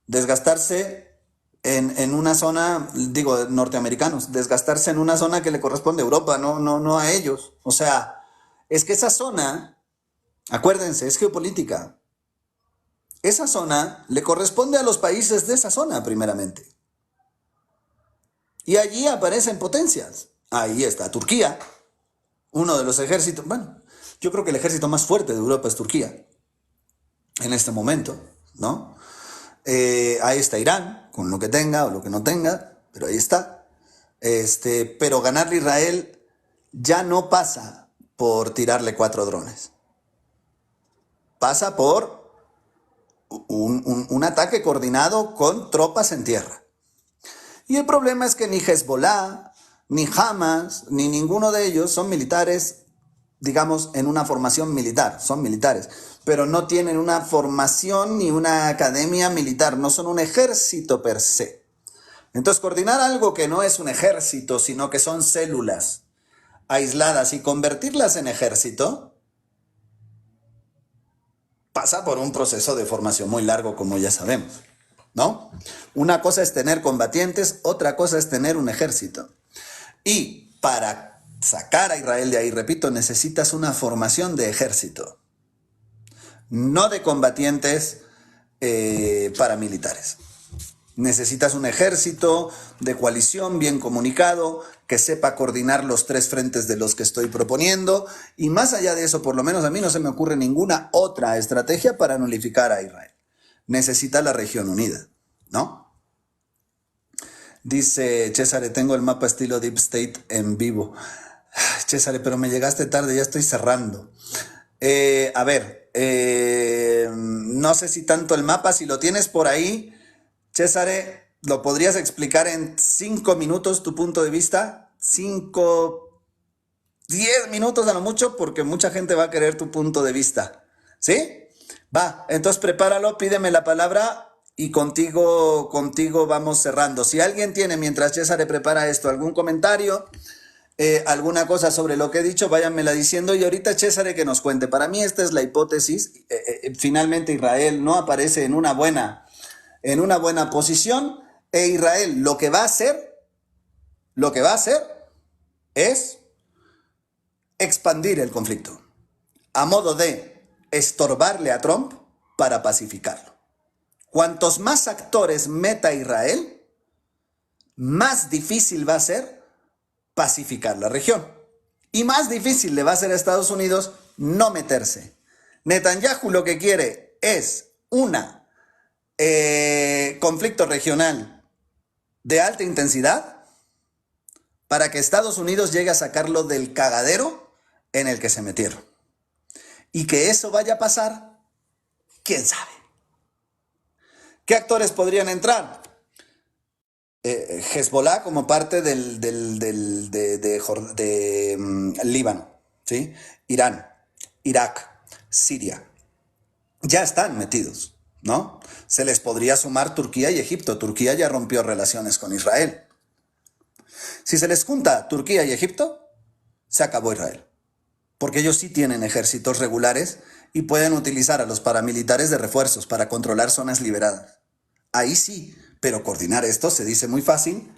Desgastarse en una zona, digo, norteamericanos, desgastarse en una zona que le corresponde a Europa, no a ellos. O sea, es que esa zona, acuérdense, es geopolítica. Esa zona le corresponde a los países de esa zona, primeramente. Y allí aparecen potencias. Ahí está Turquía, uno de los ejércitos, bueno, yo creo que el ejército más fuerte de Europa es Turquía, en este momento, ¿no? Ahí está Irán, con lo que tenga o lo que no tenga, pero ahí está. Pero ganarle a Israel ya no pasa por tirarle 4 drones. Pasa por un ataque coordinado con tropas en tierra. Y el problema es que ni Hezbollah, ni Hamas, ni ninguno de ellos son militares, digamos, en una formación militar. Son militares, pero no tienen una formación ni una academia militar. No son un ejército per se. Entonces, coordinar algo que no es un ejército, sino que son células aisladas y convertirlas en ejército, pasa por un proceso de formación muy largo, como ya sabemos, ¿no? Una cosa es tener combatientes, otra cosa es tener un ejército. Y para sacar a Israel de ahí, repito, necesitas una formación de ejército, no de combatientes paramilitares. Necesitas un ejército de coalición bien comunicado, que sepa coordinar los 3 frentes de los que estoy proponiendo, y más allá de eso, por lo menos a mí no se me ocurre ninguna otra estrategia para nulificar a Israel. Necesita la región unida, ¿no? Dice César, tengo el mapa estilo Deep State en vivo. César, pero me llegaste tarde, ya estoy cerrando. A ver, no sé si tanto el mapa, si lo tienes por ahí, César, ¿lo podrías explicar en 5 minutos tu punto de vista? 5, 10 minutos a lo mucho, porque mucha gente va a querer tu punto de vista. ¿Sí? Va, entonces prepáralo, pídeme la palabra y contigo vamos cerrando. Si alguien tiene, mientras César prepara esto, algún comentario, alguna cosa sobre lo que he dicho, váyanmela diciendo. Y ahorita César que nos cuente. Para mí esta es la hipótesis. Finalmente Israel no aparece en una buena posición, e Israel lo que va a hacer es expandir el conflicto a modo de estorbarle a Trump para pacificarlo. Cuantos más actores meta Israel, más difícil va a ser pacificar la región. Y más difícil le va a ser a Estados Unidos no meterse. Netanyahu lo que quiere es una conflicto regional de alta intensidad para que Estados Unidos llegue a sacarlo del cagadero en el que se metieron. Y que eso vaya a pasar, quién sabe. ¿Qué actores podrían entrar? Hezbollah como parte de Líbano, ¿sí? Irán, Irak, Siria. Ya están metidos, ¿no? Se les podría sumar Turquía y Egipto. Turquía ya rompió relaciones con Israel. Si se les junta Turquía y Egipto, se acabó Israel. Porque ellos sí tienen ejércitos regulares y pueden utilizar a los paramilitares de refuerzos para controlar zonas liberadas. Ahí sí, pero coordinar esto se dice muy fácil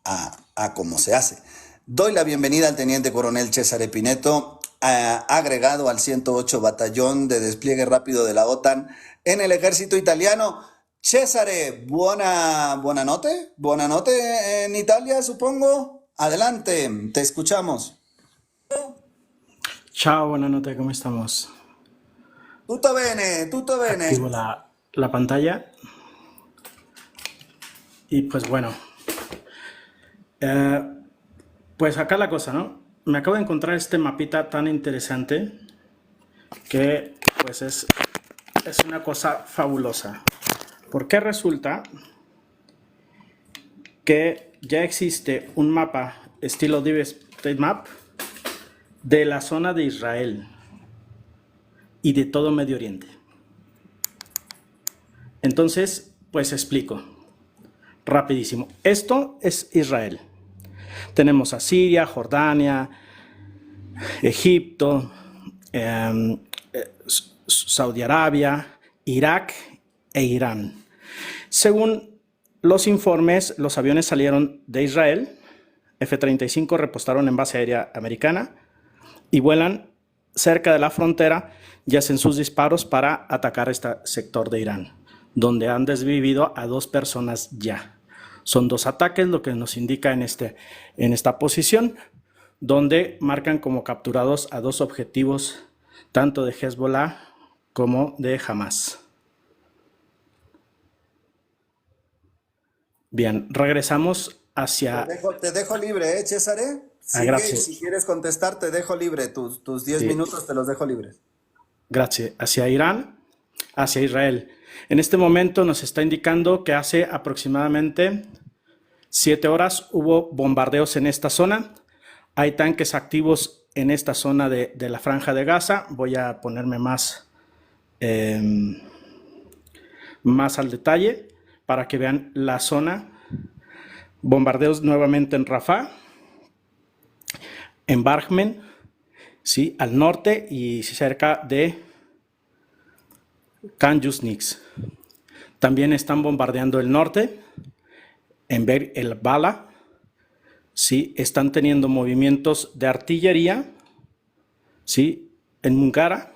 a cómo se hace. Doy la bienvenida al teniente coronel Cesare Pineto, agregado al 108 Batallón de Despliegue Rápido de la OTAN en el ejército italiano. Cesare, buona notte en Italia, supongo. Adelante, te escuchamos. Ciao, buonanotte, come estamos? Tutto bene, tutto bene. Activo la pantalla. Y pues bueno, pues acá la cosa, ¿no? Me acabo de encontrar este mapita tan interesante que pues es una cosa fabulosa. Porque resulta que ya existe un mapa estilo Deep State Map de la zona de Israel y de todo Medio Oriente. Entonces, pues explico rapidísimo. Esto es Israel. Tenemos a Siria, Jordania, Egipto, Saudi Arabia, Irak e Irán. Según los informes, los aviones salieron de Israel, F-35 repostaron en base aérea americana y vuelan cerca de la frontera y hacen sus disparos para atacar este sector de Irán, donde han desvivido a 2 personas ya. Son 2 ataques, lo que nos indica en esta posición, donde marcan como capturados a 2 objetivos, tanto de Hezbollah como de Hamas. Bien, regresamos hacia... Te dejo libre, Cesare. Gracias. Si quieres contestar, te dejo libre. Tus 10 minutos te los dejo libres. Gracias. Hacia Irán, hacia Israel. En este momento nos está indicando que hace aproximadamente 7 horas hubo bombardeos en esta zona. Hay tanques activos en esta zona de la Franja de Gaza. Voy a ponerme más al detalle para que vean la zona. Bombardeos nuevamente en Rafah, en Barjmen, ¿sí? Al norte y cerca de Khan Yunis. También están bombardeando el norte, en Beir el Bala, ¿sí? Están teniendo movimientos de artillería, ¿sí? En Munkara,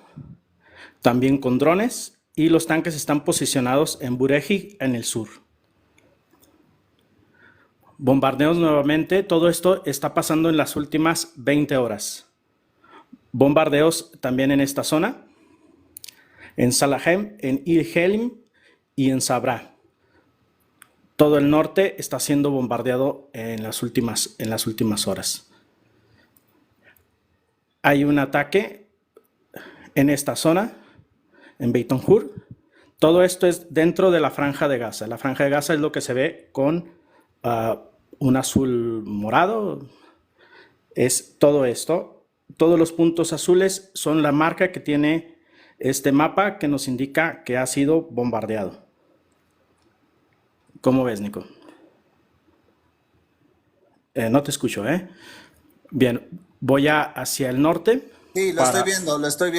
también con drones, y los tanques están posicionados en Bureji, en el sur. Bombardeos nuevamente, todo esto está pasando en las últimas 20 horas. Bombardeos también en esta zona, en Salahem, en Il-Helim y en Sabra. Todo el norte está siendo bombardeado en las últimas horas. Hay un ataque en esta zona, en Beit Hur. Todo esto es dentro de la Franja de Gaza. La Franja de Gaza es lo que se ve con un azul morado. Es todo esto. Todos los puntos azules son la marca que tiene este mapa que nos indica que ha sido bombardeado. ¿Cómo ves, Nico? No te escucho, ¿eh? Bien, voy hacia el norte. Sí, lo estoy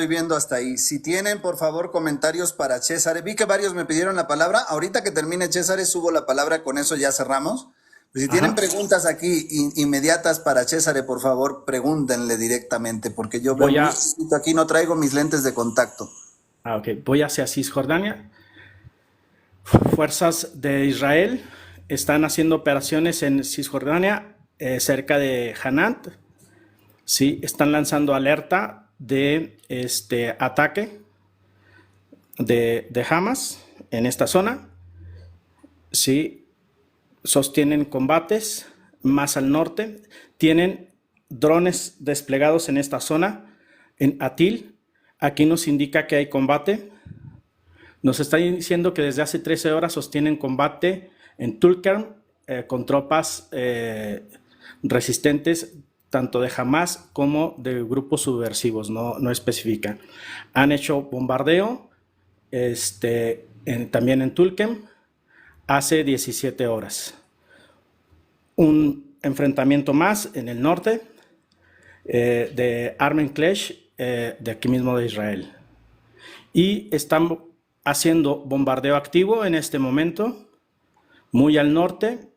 viendo hasta ahí. Si tienen, por favor, comentarios para Cesare. Vi que varios me pidieron la palabra. Ahorita que termine Cesare, subo la palabra, con eso ya cerramos. Si tienen preguntas aquí inmediatas para Cesare, por favor, pregúntenle directamente, porque yo veo aquí no traigo mis lentes de contacto. Ok, voy hacia Cisjordania. Fuerzas de Israel están haciendo operaciones en Cisjordania cerca de Hanat, ¿sí? Están lanzando alerta de ataque de Hamas en esta zona, ¿sí? Sostienen combates más al norte, tienen drones desplegados en esta zona, en Atil. Aquí nos indica que hay combate. Nos está diciendo que desde hace 13 horas sostienen combate en Tulkarm con tropas resistentes tanto de Hamas como de grupos subversivos, no especifica. Han hecho bombardeo también en Tulkarm hace 17 horas. Un enfrentamiento más en el norte de Armen Klesh, de aquí mismo de Israel. Y están haciendo bombardeo activo en este momento, muy al norte,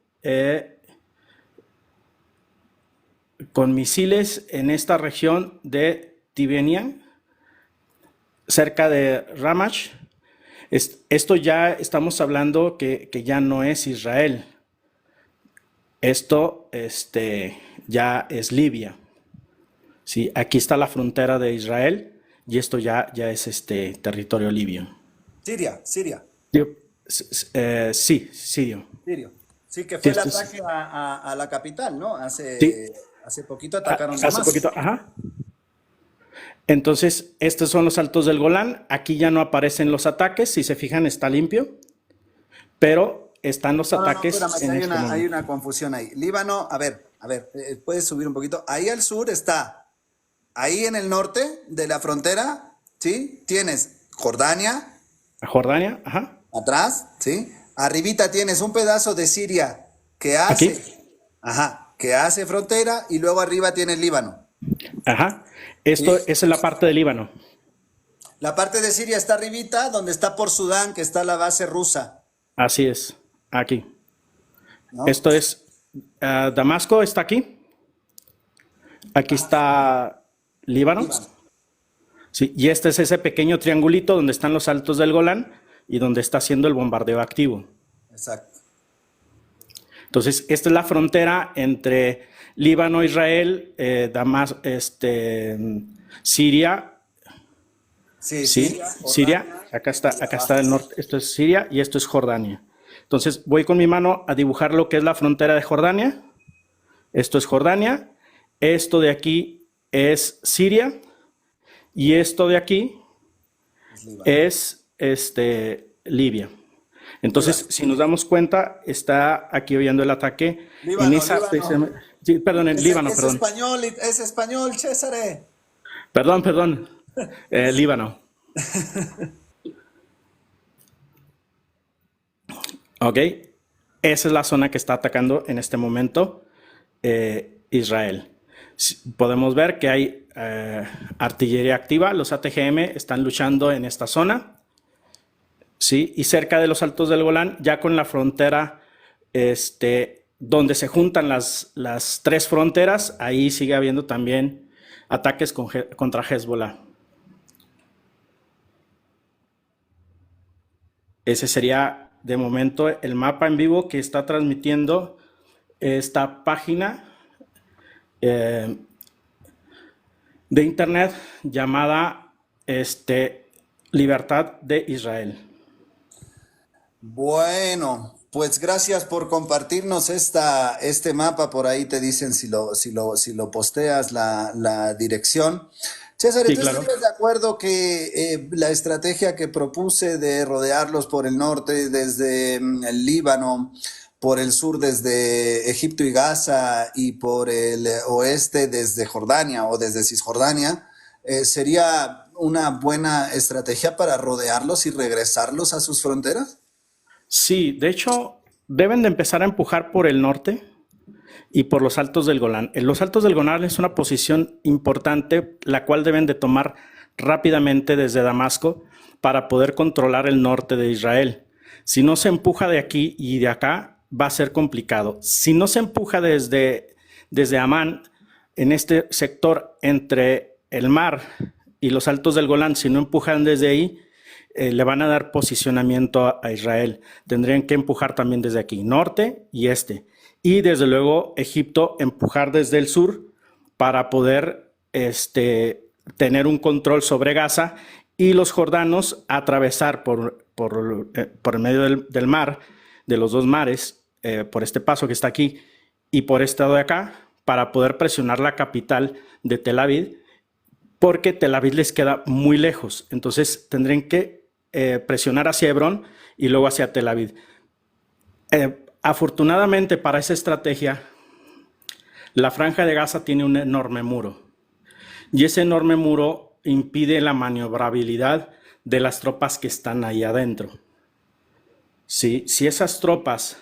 con misiles en esta región de Tiberian, cerca de Ramach. Esto ya estamos hablando que ya no es Israel. Esto ya es Libia. Sí, aquí está la frontera de Israel y esto ya es territorio libio. Siria, Siria, Sí, sirio. Sirio. Sí, que Sí, fue el ataque a la capital, ¿no? sí, Hace poquito atacaron hace Damasco. poquito, ajá. Entonces, estos son los altos del Golán. Aquí ya no aparecen los ataques. Si se fijan, está limpio. Pero están los ataques Espérame, en hay una confusión ahí. Líbano, a ver, puedes subir un poquito. Ahí al sur está, ahí en el norte de la frontera, ¿sí? Tienes Jordania, Jordania, ajá. atrás, ¿sí? Arribita tienes un pedazo de Siria que Aquí, que hace frontera y luego arriba tienes Líbano. ajá. Esto es la parte del Líbano. La parte de Siria está arribita, donde está por Sudán, que está la base rusa, Así es, aquí. ¿no? Esto es, Damasco está aquí. Aquí está Líbano. Líbano. Sí, y este es ese pequeño triangulito donde están los altos del Golán y donde está haciendo el bombardeo activo. Exacto. Entonces, esta es la frontera entre Líbano, Israel, Siria, Sí, ¿sí? Siria, acá está el norte, esto es Siria y esto es Jordania. Entonces, voy con mi mano a dibujar lo que es la frontera de Jordania. Esto es Jordania, esto de aquí es Siria y esto de aquí es Libia. Entonces, si nos damos cuenta, está aquí oyendo el ataque Líbano, en esa... Líbano. Sí, perdón, en Líbano, perdón. Es español, César. Perdón. Líbano. Ok. Esa es la zona que está atacando en este momento Israel. Podemos ver que hay artillería activa. Los ATGM están luchando en esta zona. ¿Sí? Y cerca de los altos del Golán, ya con la frontera donde se juntan las tres fronteras, ahí sigue habiendo también ataques contra Hezbollah. Ese sería de momento el mapa en vivo que está transmitiendo esta página de internet llamada Libertad de Israel. Bueno, pues gracias por compartirnos este mapa. Por ahí te dicen si lo posteas la dirección. César, Sí, ¿tú claro. estás de acuerdo que la estrategia que propuse de rodearlos por el norte desde el Líbano, por el sur desde Egipto y Gaza y por el oeste desde Jordania o desde Cisjordania, sería una buena estrategia para rodearlos y regresarlos a sus fronteras? Sí, de hecho, deben de empezar a empujar por el norte y por los altos del Golán. En los altos del Golán es una posición importante, la cual deben de tomar rápidamente desde Damasco para poder controlar el norte de Israel. Si no se empuja de aquí y de acá, va a ser complicado. Si no se empuja desde Amán, en este sector entre el mar y los altos del Golán, si no empujan desde ahí, le van a dar posicionamiento a Israel. Tendrían que empujar también desde aquí, norte y este. y desde luego Egipto empujar desde el sur para poder tener un control sobre Gaza, y los jordanos atravesar por el medio del mar, de los dos mares, por este paso que está aquí y por este de acá, para poder presionar la capital de Tel Aviv, porque Tel Aviv les queda muy lejos. Entonces tendrían que presionar hacia Hebrón y luego hacia Tel Aviv. Afortunadamente para esa estrategia, la Franja de Gaza tiene un enorme muro, y ese enorme muro impide la maniobrabilidad de las tropas que están ahí adentro. Si esas tropas,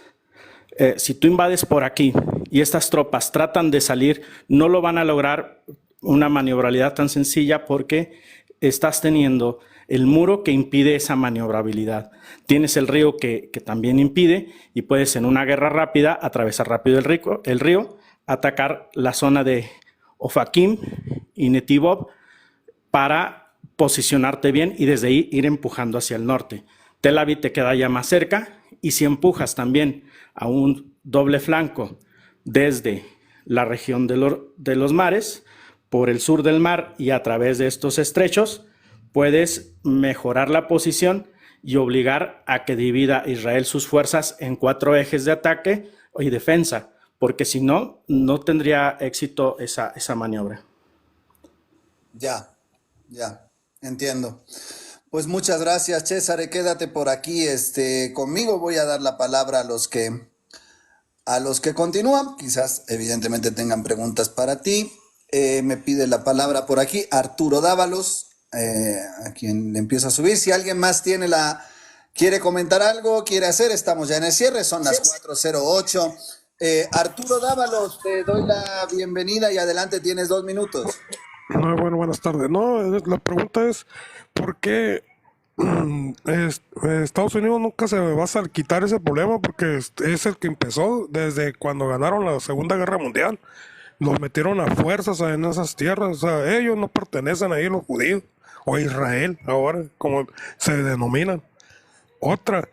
si tú invades por aquí y estas tropas tratan de salir, no lo van a lograr una maniobrabilidad tan sencilla, porque estás teniendo el muro que impide esa maniobrabilidad. Tienes el río que también impide, y puedes en una guerra rápida atravesar rápido el río, atacar la zona de Ofakim y Netivov para posicionarte bien y desde ahí ir empujando hacia el norte. Tel Aviv te queda ya más cerca, y si empujas también a un doble flanco desde la región de los mares, por el sur del mar y a través de estos estrechos, puedes mejorar la posición y obligar a que divida Israel sus fuerzas en 4 ejes de ataque y defensa, porque si no, no tendría éxito esa maniobra. Ya, entiendo. Pues muchas gracias, César. Quédate por aquí, conmigo. Voy a dar la palabra a los que continúan. Quizás, evidentemente, tengan preguntas para ti. Me pide la palabra por aquí Arturo Dávalos, a quien le empiezo a subir. Si alguien más quiere comentar algo, quiere hacer, estamos ya en el cierre, son las 4:08. Arturo Dávalos, te doy la bienvenida y adelante, tienes 2 minutos. Bueno, buenas tardes. No, la pregunta es, ¿por qué Estados Unidos nunca se va a quitar ese problema? Porque es el que empezó desde cuando ganaron la Segunda Guerra Mundial. Los metieron a fuerzas en esas tierras. O sea, ellos no pertenecen ahí, los judíos, o Israel, ahora, como se denominan. Otra,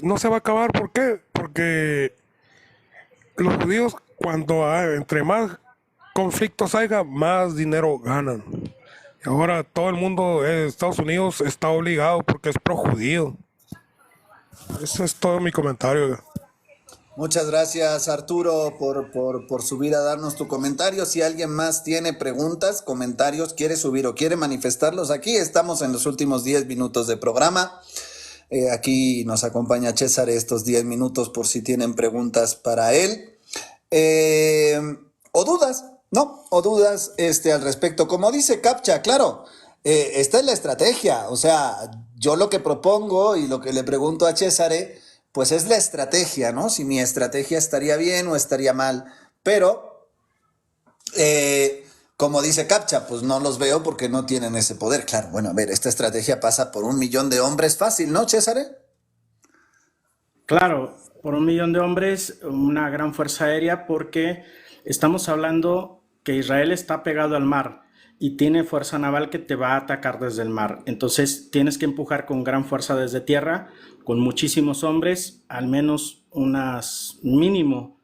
no se va a acabar. ¿Por qué? Porque los judíos, entre más conflictos haya, más dinero ganan. Y ahora todo el mundo, Estados Unidos, está obligado porque es pro judío. Ese es todo mi comentario. Muchas gracias, Arturo, por subir a darnos tu comentario. Si alguien más tiene preguntas, comentarios, quiere subir o quiere manifestarlos aquí, estamos en los últimos 10 minutos de programa. Aquí nos acompaña César estos 10 minutos por si tienen preguntas para él. O dudas, ¿no? O dudas al respecto. Como dice Captcha, claro, esta es la estrategia. O sea, yo lo que propongo y lo que le pregunto a César, pues es la estrategia, ¿no? Si mi estrategia estaría bien o estaría mal. Pero, como dice Captcha, pues no los veo porque no tienen ese poder. Claro, bueno, a ver, esta estrategia pasa por 1 millón de hombres fácil, ¿no, César? Claro, por 1 millón de hombres, una gran fuerza aérea, porque estamos hablando que Israel está pegado al mar y tiene fuerza naval que te va a atacar desde el mar. Entonces tienes que empujar con gran fuerza desde tierra, con muchísimos hombres, al menos mínimo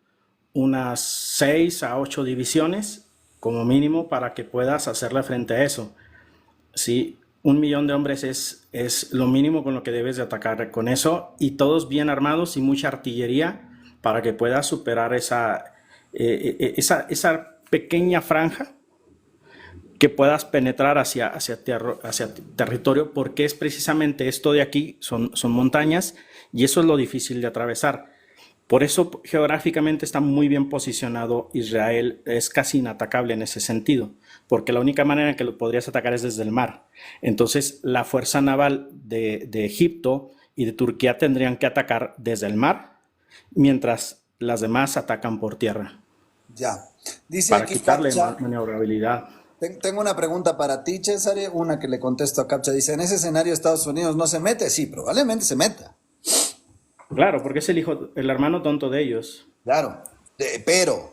unas 6 a 8 divisiones, como mínimo, para que puedas hacerle frente a eso. Sí, 1 millón de hombres es lo mínimo con lo que debes de atacar con eso, y todos bien armados y mucha artillería para que puedas superar esa pequeña franja, que puedas penetrar hacia territorio, porque es precisamente esto de aquí, son montañas, y eso es lo difícil de atravesar. Por eso geográficamente está muy bien posicionado Israel, es casi inatacable en ese sentido, porque la única manera en que lo podrías atacar es desde el mar. Entonces la fuerza naval de Egipto y de Turquía tendrían que atacar desde el mar, mientras las demás atacan por tierra. Ya. Dice para aquí quitarle Captcha, maniobrabilidad. Tengo una pregunta para ti, César, una que le contesto a Captcha. Dice, ¿en ese escenario Estados Unidos no se mete? Sí, probablemente se meta. Claro, porque es el hermano tonto de ellos. Claro, pero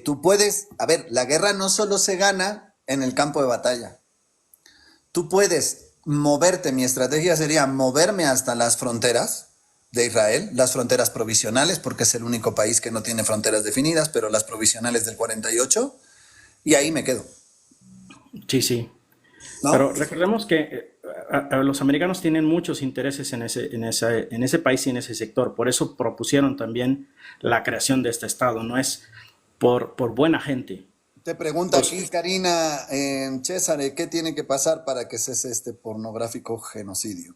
tú puedes, a ver, la guerra no solo se gana en el campo de batalla. Tú puedes moverte, mi estrategia sería moverme hasta las fronteras de Israel, las fronteras provisionales, porque es el único país que no tiene fronteras definidas, pero las provisionales del 48, y ahí me quedo, Sí, sí. ¿no? Pero recordemos que los americanos tienen muchos intereses en ese país y en ese sector. Por eso propusieron también la creación de este estado. No es por buena gente. Te pregunta Pues, aquí Karina César, ¿qué tiene que pasar para que cese este pornográfico genocidio?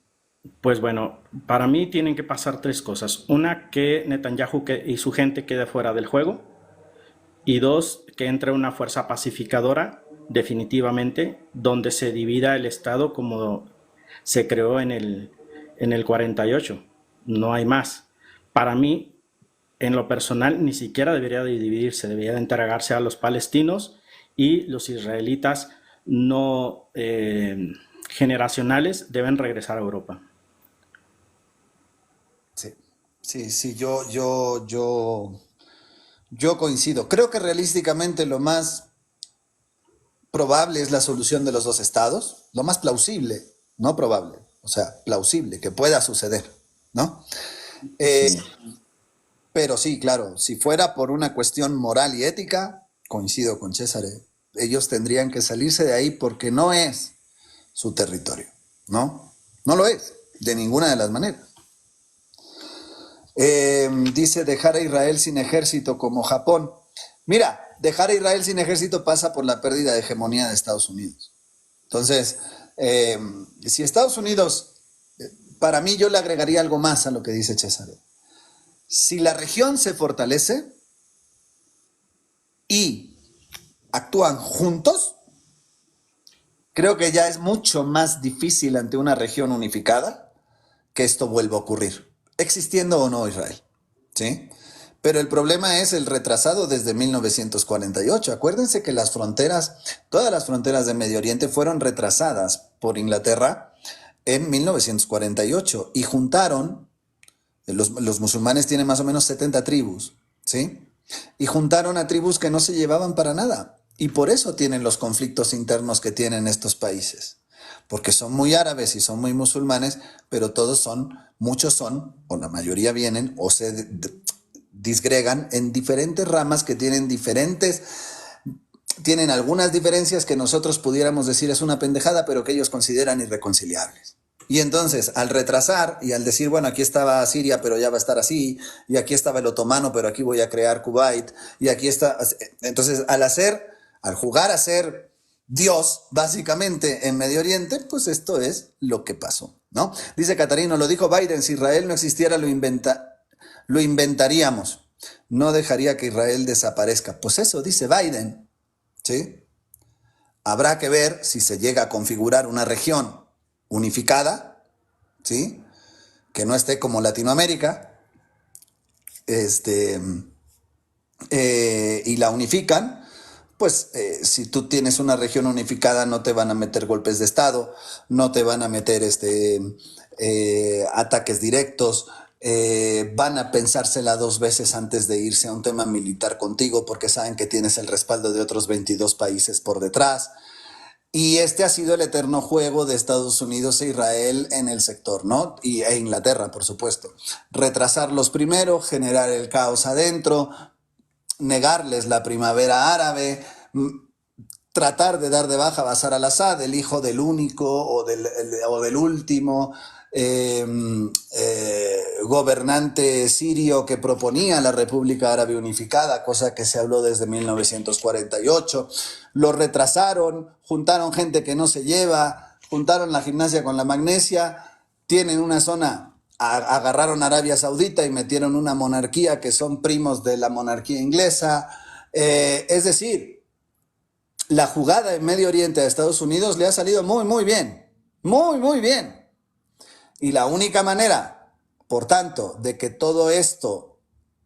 pues bueno, para mí tienen que pasar tres cosas. Una, que Netanyahu y su gente quede fuera del juego. Y dos, que entre una fuerza pacificadora, definitivamente, donde se divida el Estado como se creó en el 48. No hay más. Para mí, en lo personal, ni siquiera debería de dividirse, debería de entregarse a los palestinos y los israelitas no generacionales deben regresar a Europa. Sí, sí, yo coincido. Creo que realísticamente lo más probable es la solución de los dos estados, lo más plausible, no probable, o sea, plausible, que pueda suceder, ¿no? Eh, Sí. pero sí, claro, si fuera por una cuestión moral y ética, coincido con César, ellos tendrían que salirse de ahí porque no es su territorio, ¿no? No lo es, de ninguna de las maneras. Dice dejar a Israel sin ejército como Japón. Mira, dejar a Israel sin ejército pasa por la pérdida de hegemonía de Estados Unidos. Entonces, si Estados Unidos, para mí yo le agregaría algo más a lo que dice César. Si la región se fortalece y actúan juntos, creo que ya es mucho más difícil ante una región unificada que esto vuelva a ocurrir, existiendo o no Israel, ¿sí? Pero el problema es el retrasado desde 1948. Acuérdense que las fronteras, todas las fronteras de Medio Oriente fueron retrasadas por Inglaterra en 1948 y juntaron, los musulmanes tienen más o menos 70 tribus, ¿sí? Y juntaron a tribus que no se llevaban para nada. Y por eso tienen los conflictos internos que tienen estos países. Porque son muy árabes y son muy musulmanes, pero muchos son, o la mayoría vienen, o se disgregan en diferentes ramas que tienen algunas diferencias que nosotros pudiéramos decir es una pendejada, pero que ellos consideran irreconciliables. Y entonces, al retrasar y al decir, bueno, aquí estaba Siria, pero ya va a estar así, y aquí estaba el otomano, pero aquí voy a crear Kuwait, y aquí está... Entonces, al jugar a ser Dios, básicamente, en Medio Oriente, pues esto es lo que pasó, ¿no? Dice Catarino, lo dijo Biden, si Israel no existiera, lo inventaríamos. No dejaría que Israel desaparezca. Pues eso dice Biden, ¿sí? Habrá que ver si se llega a configurar una región unificada, ¿sí? Que no esté como Latinoamérica, y la unifican, pues si tú tienes una región unificada no te van a meter golpes de Estado, no te van a meter ataques directos, van a pensársela dos veces antes de irse a un tema militar contigo porque saben que tienes el respaldo de otros 22 países por detrás. Y este ha sido el eterno juego de Estados Unidos e Israel en el sector, ¿no? E Inglaterra, por supuesto. Retrasarlos primero, generar el caos adentro, negarles la primavera árabe, tratar de dar de baja a Bashar al-Assad, el hijo del único o del último gobernante sirio que proponía la República Árabe Unificada, cosa que se habló desde 1948. Lo retrasaron, juntaron gente que no se lleva, juntaron la gimnasia con la magnesia, tienen una zona, agarraron Arabia Saudita y metieron una monarquía que son primos de la monarquía inglesa. Es decir, la jugada en Medio Oriente a Estados Unidos le ha salido muy, muy bien. Muy, muy bien. Y la única manera, por tanto, de que todo esto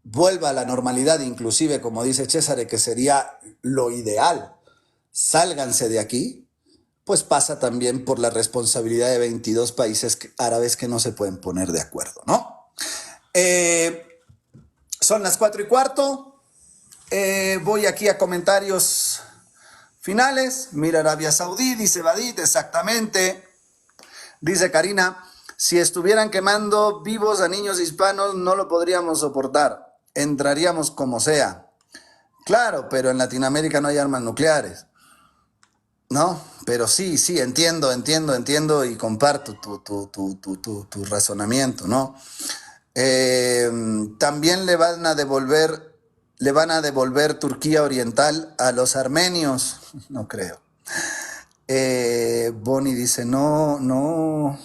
vuelva a la normalidad, inclusive, como dice César, que sería lo ideal, sálganse de aquí, pues pasa también por la responsabilidad de 22 países árabes que no se pueden poner de acuerdo, ¿no? Son las 4:15. Voy aquí a comentarios finales. Mira Arabia Saudí, dice Badit, exactamente. Dice Karina, Si estuvieran quemando vivos a niños hispanos, no lo podríamos soportar. Entraríamos como sea. Claro, pero en Latinoamérica no hay armas nucleares. ¿No? Pero sí, entiendo y comparto tu razonamiento, ¿no? También le van a devolver Turquía Oriental a los armenios. No creo. Bonnie dice, no.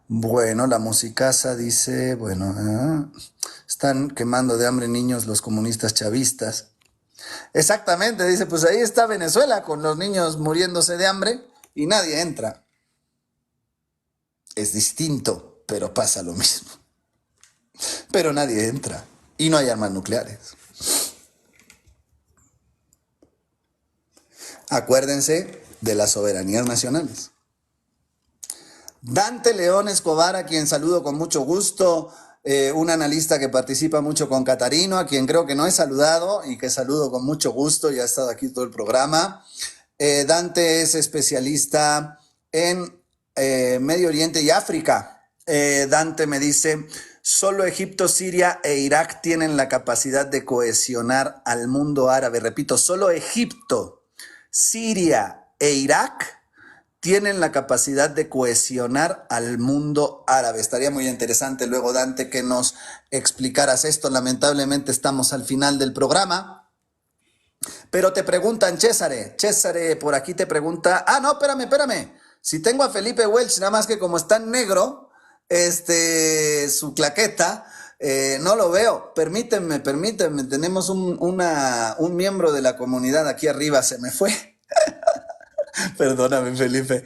Bueno, la musicasa dice, bueno, están quemando de hambre niños los comunistas chavistas. Exactamente, dice, pues ahí está Venezuela con los niños muriéndose de hambre y nadie entra. Es distinto, pero pasa lo mismo. Pero nadie entra y no hay armas nucleares. Acuérdense de las soberanías nacionales. Dante León Escobar, a quien saludo con mucho gusto, un analista que participa mucho con Catarino, a quien creo que no he saludado y que saludo con mucho gusto, y ha estado aquí todo el programa. Dante es especialista en Medio Oriente y África. Dante me dice, solo Egipto, Siria e Irak tienen la capacidad de cohesionar al mundo árabe. Repito, solo Egipto, Siria e Irak tienen la capacidad de cohesionar al mundo árabe. Estaría muy interesante luego, Dante, que nos explicaras esto. Lamentablemente estamos al final del programa. Pero te preguntan, Césare por aquí te pregunta, no, espérame. Si tengo a Felipe Welch, nada más que como está en negro, su claqueta, no lo veo. Permítanme, tenemos un miembro de la comunidad aquí arriba, se me fue. Perdóname, Felipe.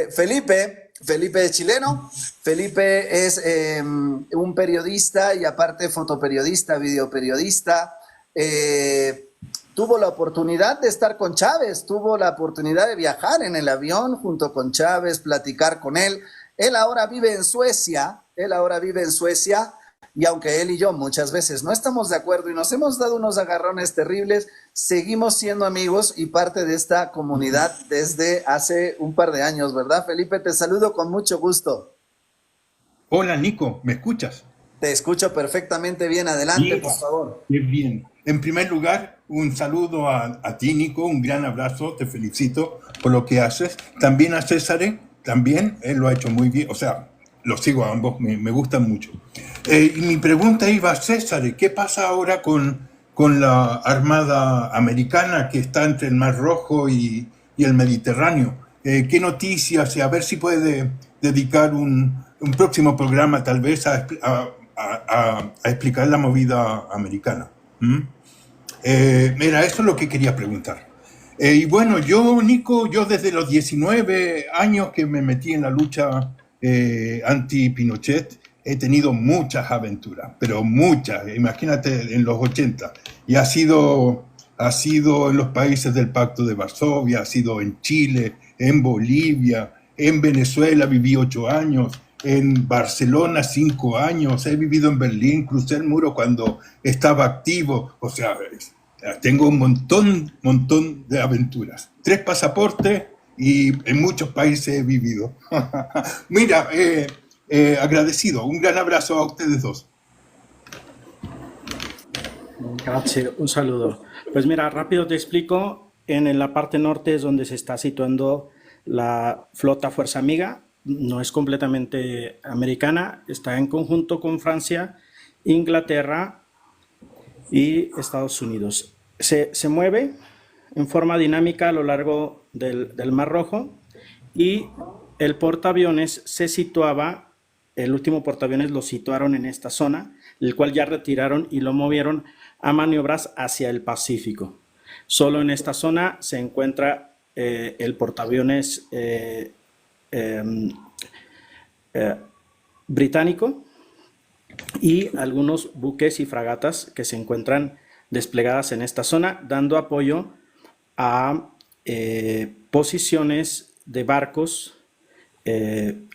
Felipe es chileno. Felipe es un periodista y aparte fotoperiodista, videoperiodista. Tuvo la oportunidad de estar con Chávez, tuvo la oportunidad de viajar en el avión junto con Chávez, platicar con él. Él ahora vive en Suecia, y aunque él y yo muchas veces no estamos de acuerdo y nos hemos dado unos agarrones terribles, seguimos siendo amigos y parte de esta comunidad desde hace un par de años, ¿verdad, Felipe? Te saludo con mucho gusto. Hola, Nico, ¿me escuchas? Te escucho perfectamente bien. Adelante, por favor. Qué bien. En primer lugar, un saludo a ti, Nico, un gran abrazo, te felicito por lo que haces. También a César, también, él lo ha hecho muy bien, o sea, los sigo a ambos, me gustan mucho. Y mi pregunta iba a César, ¿qué pasa ahora con la Armada Americana que está entre el Mar Rojo y el Mediterráneo? ¿Qué noticias? Y a ver si puede dedicar un próximo programa tal vez a explicar la movida americana. Mira, eso es lo que quería preguntar. Y bueno, Nico, yo desde los 19 años que me metí en la lucha anti-Pinochet, he tenido muchas aventuras, pero muchas, imagínate en los 80, y ha sido en los países del Pacto de Varsovia, ha sido en Chile, en Bolivia, en Venezuela viví 8 años, en Barcelona 5 años, he vivido en Berlín, crucé el muro cuando estaba activo, o sea, tengo un montón de aventuras, 3 pasaportes y en muchos países he vivido. Mira, agradecido, un gran abrazo a ustedes dos. Gracias, un saludo. Pues mira, rápido te explico, en la parte norte es donde se está situando la flota Fuerza Amiga, no es completamente americana, está en conjunto con Francia, Inglaterra y Estados Unidos. Se mueve en forma dinámica a lo largo del Mar Rojo y el portaaviones se situaba, el último portaaviones lo situaron en esta zona, el cual ya retiraron y lo movieron a maniobras hacia el Pacífico. Solo en esta zona se encuentra el portaaviones británico y algunos buques y fragatas que se encuentran desplegadas en esta zona, dando apoyo a posiciones de barcos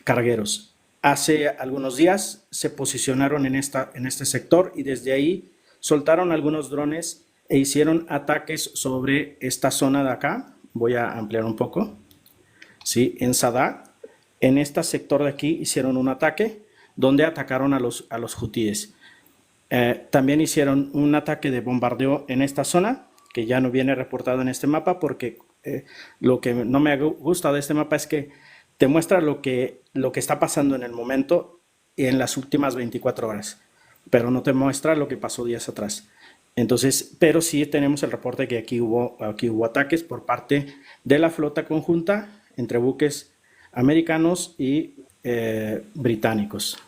cargueros. Hace algunos días se posicionaron en este sector y desde ahí soltaron algunos drones e hicieron ataques sobre esta zona de acá. Voy a ampliar un poco. ¿Sí? En Sadá, en este sector de aquí hicieron un ataque donde atacaron a los hutíes. También hicieron un ataque de bombardeo en esta zona, que ya no viene reportado en este mapa, porque lo que no me gusta de este mapa es que te muestra lo que está pasando en el momento y en las últimas 24 horas, pero no te muestra lo que pasó días atrás. Entonces, pero sí tenemos el reporte que aquí hubo ataques por parte de la flota conjunta entre buques americanos y británicos.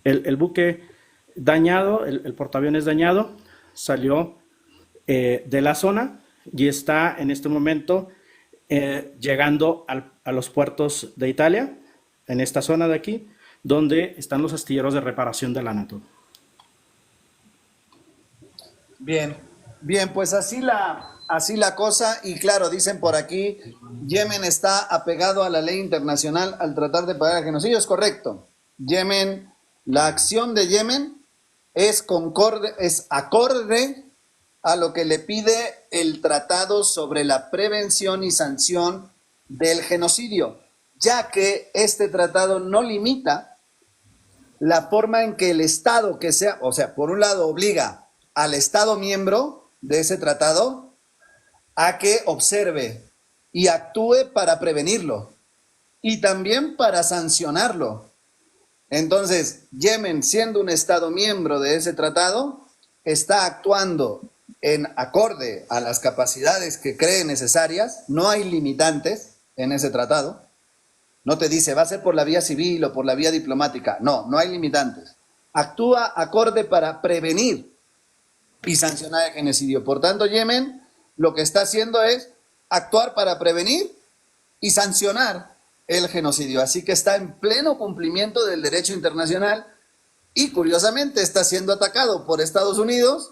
El buque dañado, el portaaviones dañado, salió de la zona y está en este momento llegando a los puertos de Italia, en esta zona de aquí, donde están los astilleros de reparación de la NATO. Bien, bien, pues así la cosa, y claro, dicen por aquí, Yemen está apegado a la ley internacional al tratar de pagar el genocidio. Es correcto. Yemen, la acción de Yemen es acorde a lo que le pide el Tratado sobre la Prevención y Sanción del Genocidio, ya que este tratado no limita la forma en que el Estado que sea, o sea, por un lado obliga al Estado miembro de ese tratado a que observe y actúe para prevenirlo y también para sancionarlo. Entonces, Yemen, siendo un Estado miembro de ese tratado, está actuando en acorde a las capacidades que cree necesarias. No hay limitantes en ese tratado. No te dice, va a ser por la vía civil o por la vía diplomática. No, no hay limitantes. Actúa acorde para prevenir y sancionar el genocidio. Por tanto, Yemen lo que está haciendo es actuar para prevenir y sancionar el genocidio. Así que está en pleno cumplimiento del derecho internacional y, curiosamente, está siendo atacado por Estados Unidos,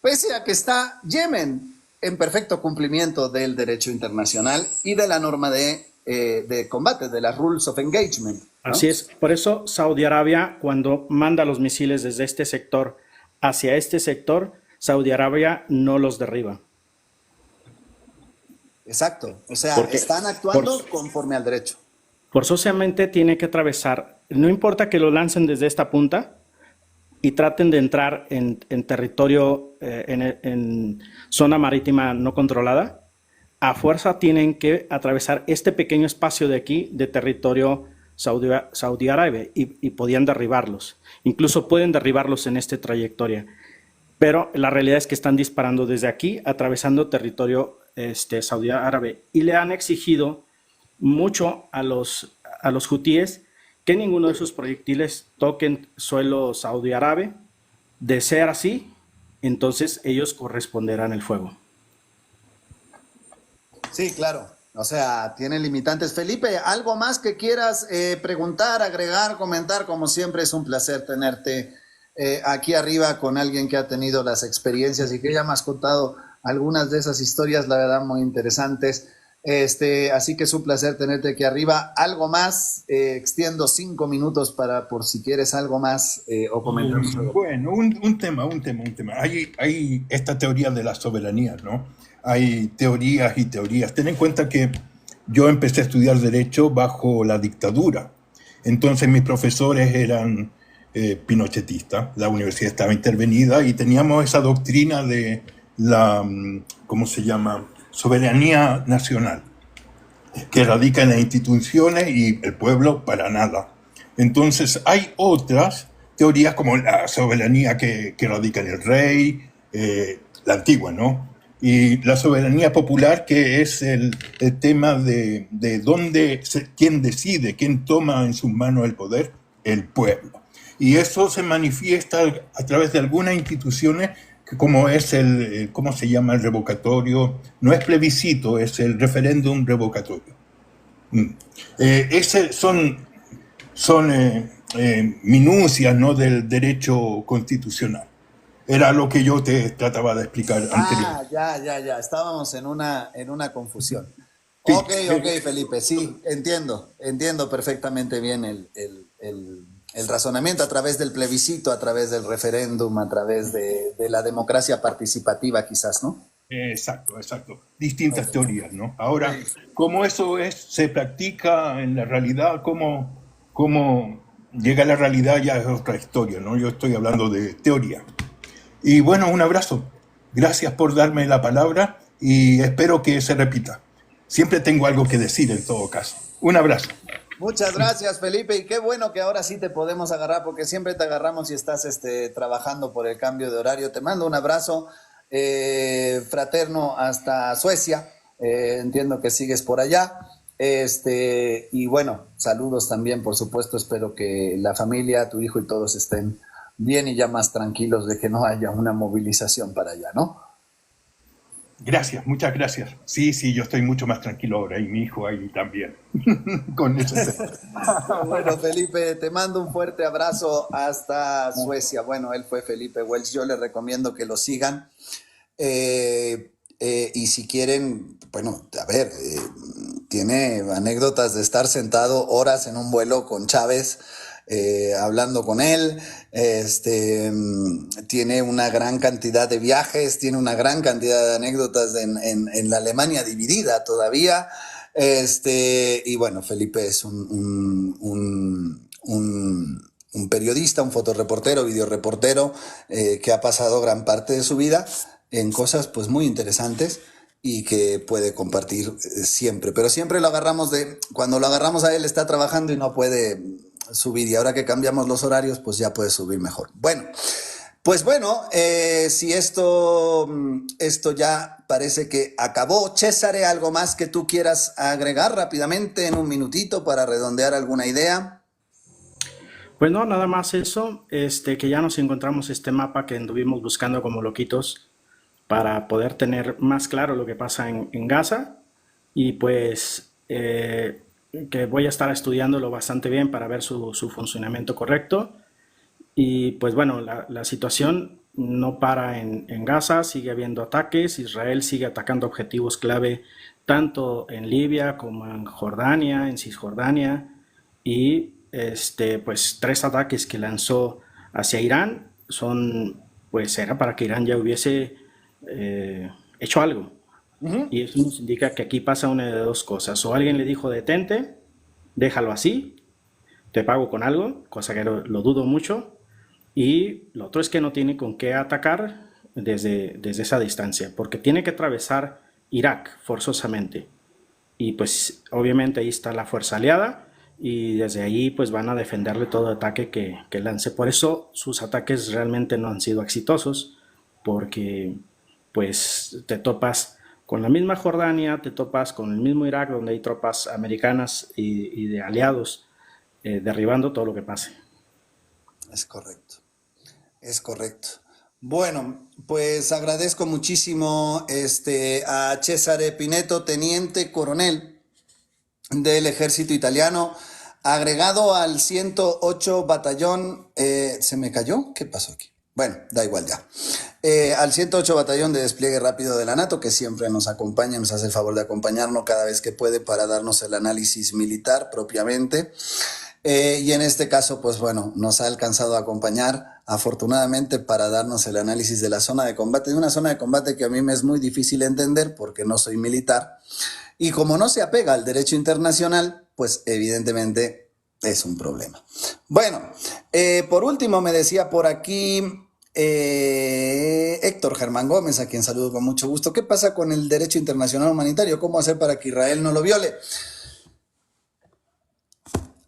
pese a que está Yemen en perfecto cumplimiento del derecho internacional y de la norma de combate, de las Rules of Engagement, ¿no? Así es. Por eso Saudi Arabia, cuando manda los misiles desde este sector hacia este sector, Saudi Arabia no los derriba. Exacto. O sea, Porque están actuando conforme al derecho. Forzosamente tiene que atravesar, no importa que lo lancen desde esta punta y traten de entrar en territorio, en zona marítima no controlada, a fuerza tienen que atravesar este pequeño espacio de aquí de territorio Saudi Arabia y podían derribarlos. Incluso pueden derribarlos en esta trayectoria. Pero la realidad es que están disparando desde aquí, atravesando territorio Saudi Árabe, y le han exigido mucho a los hutíes que ninguno de sus proyectiles toquen suelo saudí árabe. De ser así, entonces ellos corresponderán el fuego. Sí, claro. O sea, tiene limitantes. Felipe, ¿algo más que quieras preguntar, agregar, comentar? Como siempre, es un placer tenerte aquí arriba con alguien que ha tenido las experiencias y que ya me has contado algunas de esas historias, la verdad, muy interesantes. Así que es un placer tenerte aquí arriba. ¿Algo más? Extiendo 5 minutos por si quieres algo más o comentar. Bueno, un tema. Hay esta teoría de la soberanía, ¿no? Hay teorías y teorías. Ten en cuenta que yo empecé a estudiar Derecho bajo la dictadura. Entonces mis profesores eran pinochetistas. La universidad estaba intervenida y teníamos esa doctrina de la, ¿cómo se llama?, soberanía nacional, que radica en las instituciones y el pueblo para nada. Entonces hay otras teorías como la soberanía que radica en el rey, la antigua, ¿no? Y la soberanía popular, que es el tema de dónde, quién decide, quién toma en sus manos el poder, el pueblo. Y eso se manifiesta a través de algunas instituciones, como es ¿cómo se llama? El revocatorio. No es plebiscito, es el referéndum revocatorio. Son minucias, ¿no?, del derecho constitucional. Era lo que yo te trataba de explicar anteriormente. Ya. Estábamos en una confusión. Sí. Ok, Felipe, sí, entiendo perfectamente bien el razonamiento a través del plebiscito, a través del referéndum, a través de la democracia participativa, quizás, ¿no? Exacto, exacto. Distintas teorías, ¿no? Ahora, cómo eso se practica en la realidad, cómo llega a la realidad ya es otra historia, ¿no? Yo estoy hablando de teoría. Y bueno, un abrazo. Gracias por darme la palabra y espero que se repita. Siempre tengo algo que decir en todo caso. Un abrazo. Muchas gracias, Felipe, y qué bueno que ahora sí te podemos agarrar, porque siempre te agarramos y estás trabajando por el cambio de horario. Te mando un abrazo fraterno hasta Suecia. Entiendo que sigues por allá. Y bueno, saludos también, por supuesto. Espero que la familia, tu hijo y todos estén bien y ya más tranquilos de que no haya una movilización para allá, ¿no? Gracias, muchas gracias. Sí, sí, yo estoy mucho más tranquilo ahora y mi hijo ahí también. Con eso. Bueno, Felipe, te mando un fuerte abrazo hasta Suecia. Bueno, él fue Felipe Welch. Yo les recomiendo que lo sigan. Y si quieren, bueno, a ver, tiene anécdotas de estar sentado horas en un vuelo con Chávez, hablando con él. Tiene una gran cantidad de viajes, tiene una gran cantidad de anécdotas en la Alemania dividida todavía. Y bueno, Felipe es un periodista, un fotoreportero, videoreportero, que ha pasado gran parte de su vida en cosas pues muy interesantes y que puede compartir siempre. Pero siempre lo agarramos cuando lo agarramos a él está trabajando y no puede subir, y ahora que cambiamos los horarios pues ya puede subir mejor. Bueno, pues bueno, si esto ya parece que acabó. César, ¿algo más que tú quieras agregar rápidamente en un minutito para redondear alguna idea? Pues no, nada más eso, que ya nos encontramos este mapa que anduvimos buscando como loquitos para poder tener más claro lo que pasa en Gaza, y pues que voy a estar estudiándolo bastante bien para ver su funcionamiento correcto. Y pues bueno, la situación no para en Gaza, sigue habiendo ataques, Israel sigue atacando objetivos clave tanto en Libia como en Jordania, en Cisjordania, y pues 3 ataques que lanzó hacia Irán pues era para que Irán ya hubiese hecho algo. Y eso nos indica que aquí pasa una de 2 cosas: o alguien le dijo detente, déjalo así, te pago con algo, cosa que lo dudo mucho, y lo otro es que no tiene con qué atacar desde esa distancia, porque tiene que atravesar Irak forzosamente, y pues obviamente ahí está la fuerza aliada, y desde ahí pues van a defenderle todo ataque que lance. Por eso sus ataques realmente no han sido exitosos, porque pues te topas con la misma Jordania, te topas con el mismo Irak, donde hay tropas americanas y de aliados derribando todo lo que pase. Es correcto, es correcto. Bueno, pues agradezco muchísimo a Cesare Pineto, teniente coronel del ejército italiano, agregado al 108 batallón. ¿Se me cayó? ¿Qué pasó aquí? Bueno, da igual ya. Al 108 batallón de despliegue rápido de la NATO, que siempre nos acompaña, nos hace el favor de acompañarnos cada vez que puede para darnos el análisis militar propiamente. Y en este caso, pues bueno, nos ha alcanzado a acompañar, afortunadamente, para darnos el análisis de la zona de combate, de una zona de combate que a mí me es muy difícil entender porque no soy militar. Y como no se apega al derecho internacional, pues evidentemente es un problema. Bueno, por último me decía por aquí Héctor Germán Gómez, a quien saludo con mucho gusto. ¿Qué pasa con el derecho internacional humanitario? ¿Cómo hacer para que Israel no lo viole?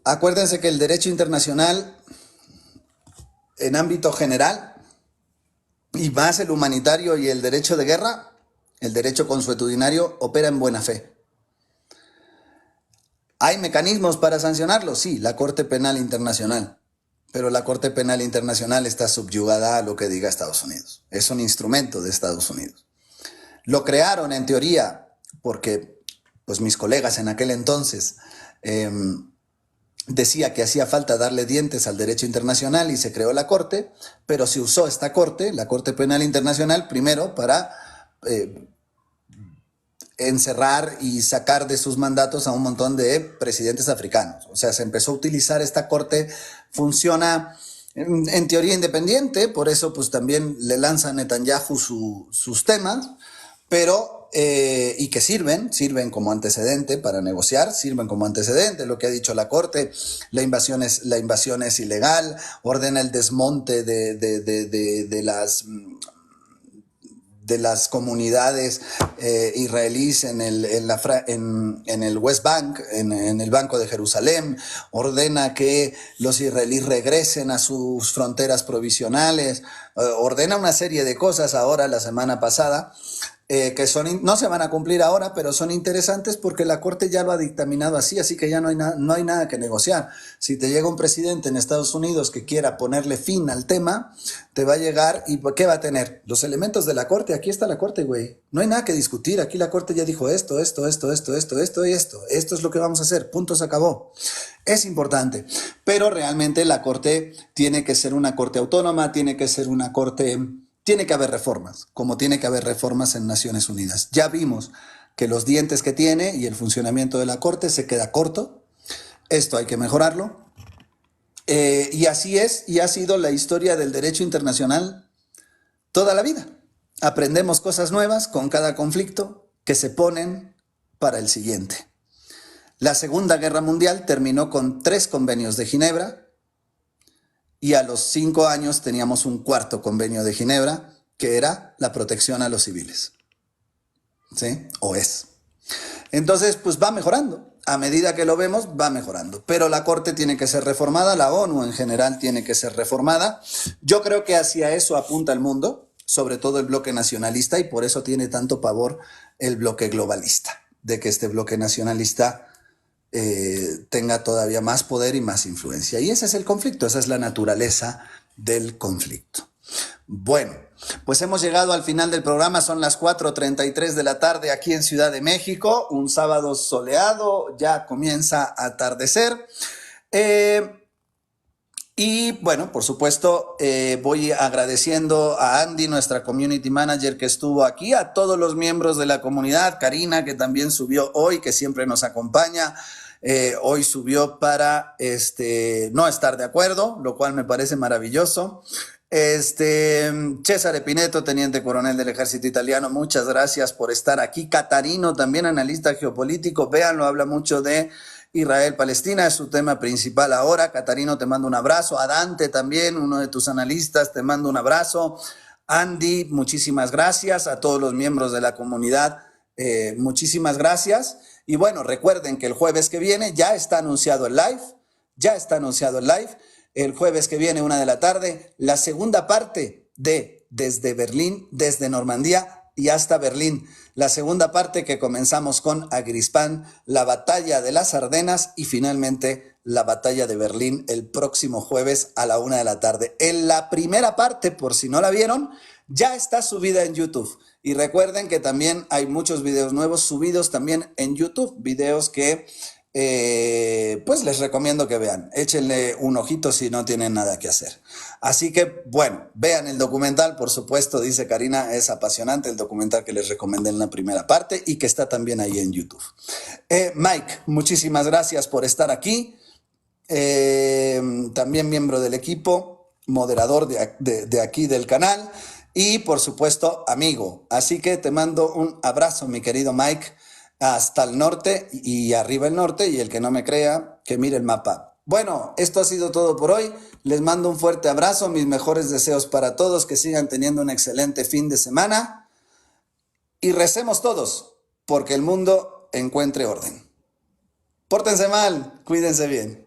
Acuérdense que el derecho internacional, en ámbito general, y más el humanitario y el derecho de guerra, el derecho consuetudinario, opera en buena fe. ¿Hay mecanismos para sancionarlo? Sí, la Corte Penal Internacional. Pero la Corte Penal Internacional está subyugada a lo que diga Estados Unidos. Es un instrumento de Estados Unidos. Lo crearon en teoría porque pues, mis colegas en aquel entonces decía que hacía falta darle dientes al derecho internacional y se creó la Corte, pero se usó esta Corte, la Corte Penal Internacional, primero para encerrar y sacar de sus mandatos a un montón de presidentes africanos. O sea, se empezó a utilizar esta Corte, funciona en teoría independiente, por eso pues también le lanza a Netanyahu sus temas, pero y que sirven como antecedente para negociar, sirven como antecedente. Lo que ha dicho la Corte, la invasión es ilegal, ordena el desmonte de las comunidades israelíes en el West Bank, en el Banco de Jerusalén, ordena que los israelíes regresen a sus fronteras provisionales, ordena una serie de cosas ahora, la semana pasada, que no se van a cumplir ahora, pero son interesantes porque la Corte ya lo ha dictaminado así que ya no hay nada que negociar. Si te llega un presidente en Estados Unidos que quiera ponerle fin al tema, te va a llegar y ¿qué va a tener? Los elementos de la Corte. Aquí está la Corte, güey. No hay nada que discutir. Aquí la Corte ya dijo esto y esto. Esto es lo que vamos a hacer. Punto, se acabó. Es importante. Pero realmente la Corte tiene que ser una Corte autónoma, tiene que ser una Corte... Tiene que haber reformas, como tiene que haber reformas en Naciones Unidas. Ya vimos que los dientes que tiene y el funcionamiento de la Corte se queda corto. Esto hay que mejorarlo. Y así es, y ha sido la historia del derecho internacional toda la vida. Aprendemos cosas nuevas con cada conflicto que se ponen para el siguiente. La Segunda Guerra Mundial terminó con 3 convenios de Ginebra, y a los 5 años teníamos un 4º convenio de Ginebra, que era la protección a los civiles. ¿Sí? O es. Entonces, pues va mejorando. A medida que lo vemos, va mejorando. Pero la Corte tiene que ser reformada, la ONU en general tiene que ser reformada. Yo creo que hacia eso apunta el mundo, sobre todo el bloque nacionalista, y por eso tiene tanto pavor el bloque globalista, de que este bloque nacionalista tenga todavía más poder y más influencia. Y ese es el conflicto, esa es la naturaleza del conflicto. Bueno, pues hemos llegado al final del programa, son las 4:33 de la tarde aquí en Ciudad de México, un sábado soleado, ya comienza a atardecer. Y bueno, por supuesto, voy agradeciendo a Andy, nuestra community manager que estuvo aquí, a todos los miembros de la comunidad, Karina, que también subió hoy, que siempre nos acompaña. Hoy subió para no estar de acuerdo, lo cual me parece maravilloso. Cesare Pineto, teniente coronel del ejército italiano, muchas gracias por estar aquí. Catarino, también analista geopolítico, véanlo, habla mucho de Israel-Palestina, es su tema principal ahora. Catarino, te mando un abrazo. A Dante también, uno de tus analistas, te mando un abrazo. Andy, muchísimas gracias. A todos los miembros de la comunidad, muchísimas gracias. Y bueno, recuerden que el jueves que viene ya está anunciado el live, el jueves que viene, 1 de la tarde, la segunda parte de Desde Berlín, desde Normandía y hasta Berlín. La segunda parte que comenzamos con Agrispán, la batalla de las Ardenas y finalmente la batalla de Berlín el próximo jueves a la 1 de la tarde. En la primera parte, por si no la vieron, ya está subida en YouTube. Y recuerden que también hay muchos videos nuevos subidos también en YouTube, videos que pues les recomiendo que vean. Échenle un ojito si no tienen nada que hacer. Así que, bueno, vean el documental, por supuesto, dice Karina, es apasionante el documental que les recomendé en la primera parte y que está también ahí en YouTube. Mike, muchísimas gracias por estar aquí. También miembro del equipo, moderador de aquí del canal y, por supuesto, amigo. Así que te mando un abrazo, mi querido Mike, hasta el norte y arriba el norte, y el que no me crea, que mire el mapa. Bueno, esto ha sido todo por hoy. Les mando un fuerte abrazo, mis mejores deseos para todos, que sigan teniendo un excelente fin de semana y recemos todos porque el mundo encuentre orden. Pórtense mal, cuídense bien.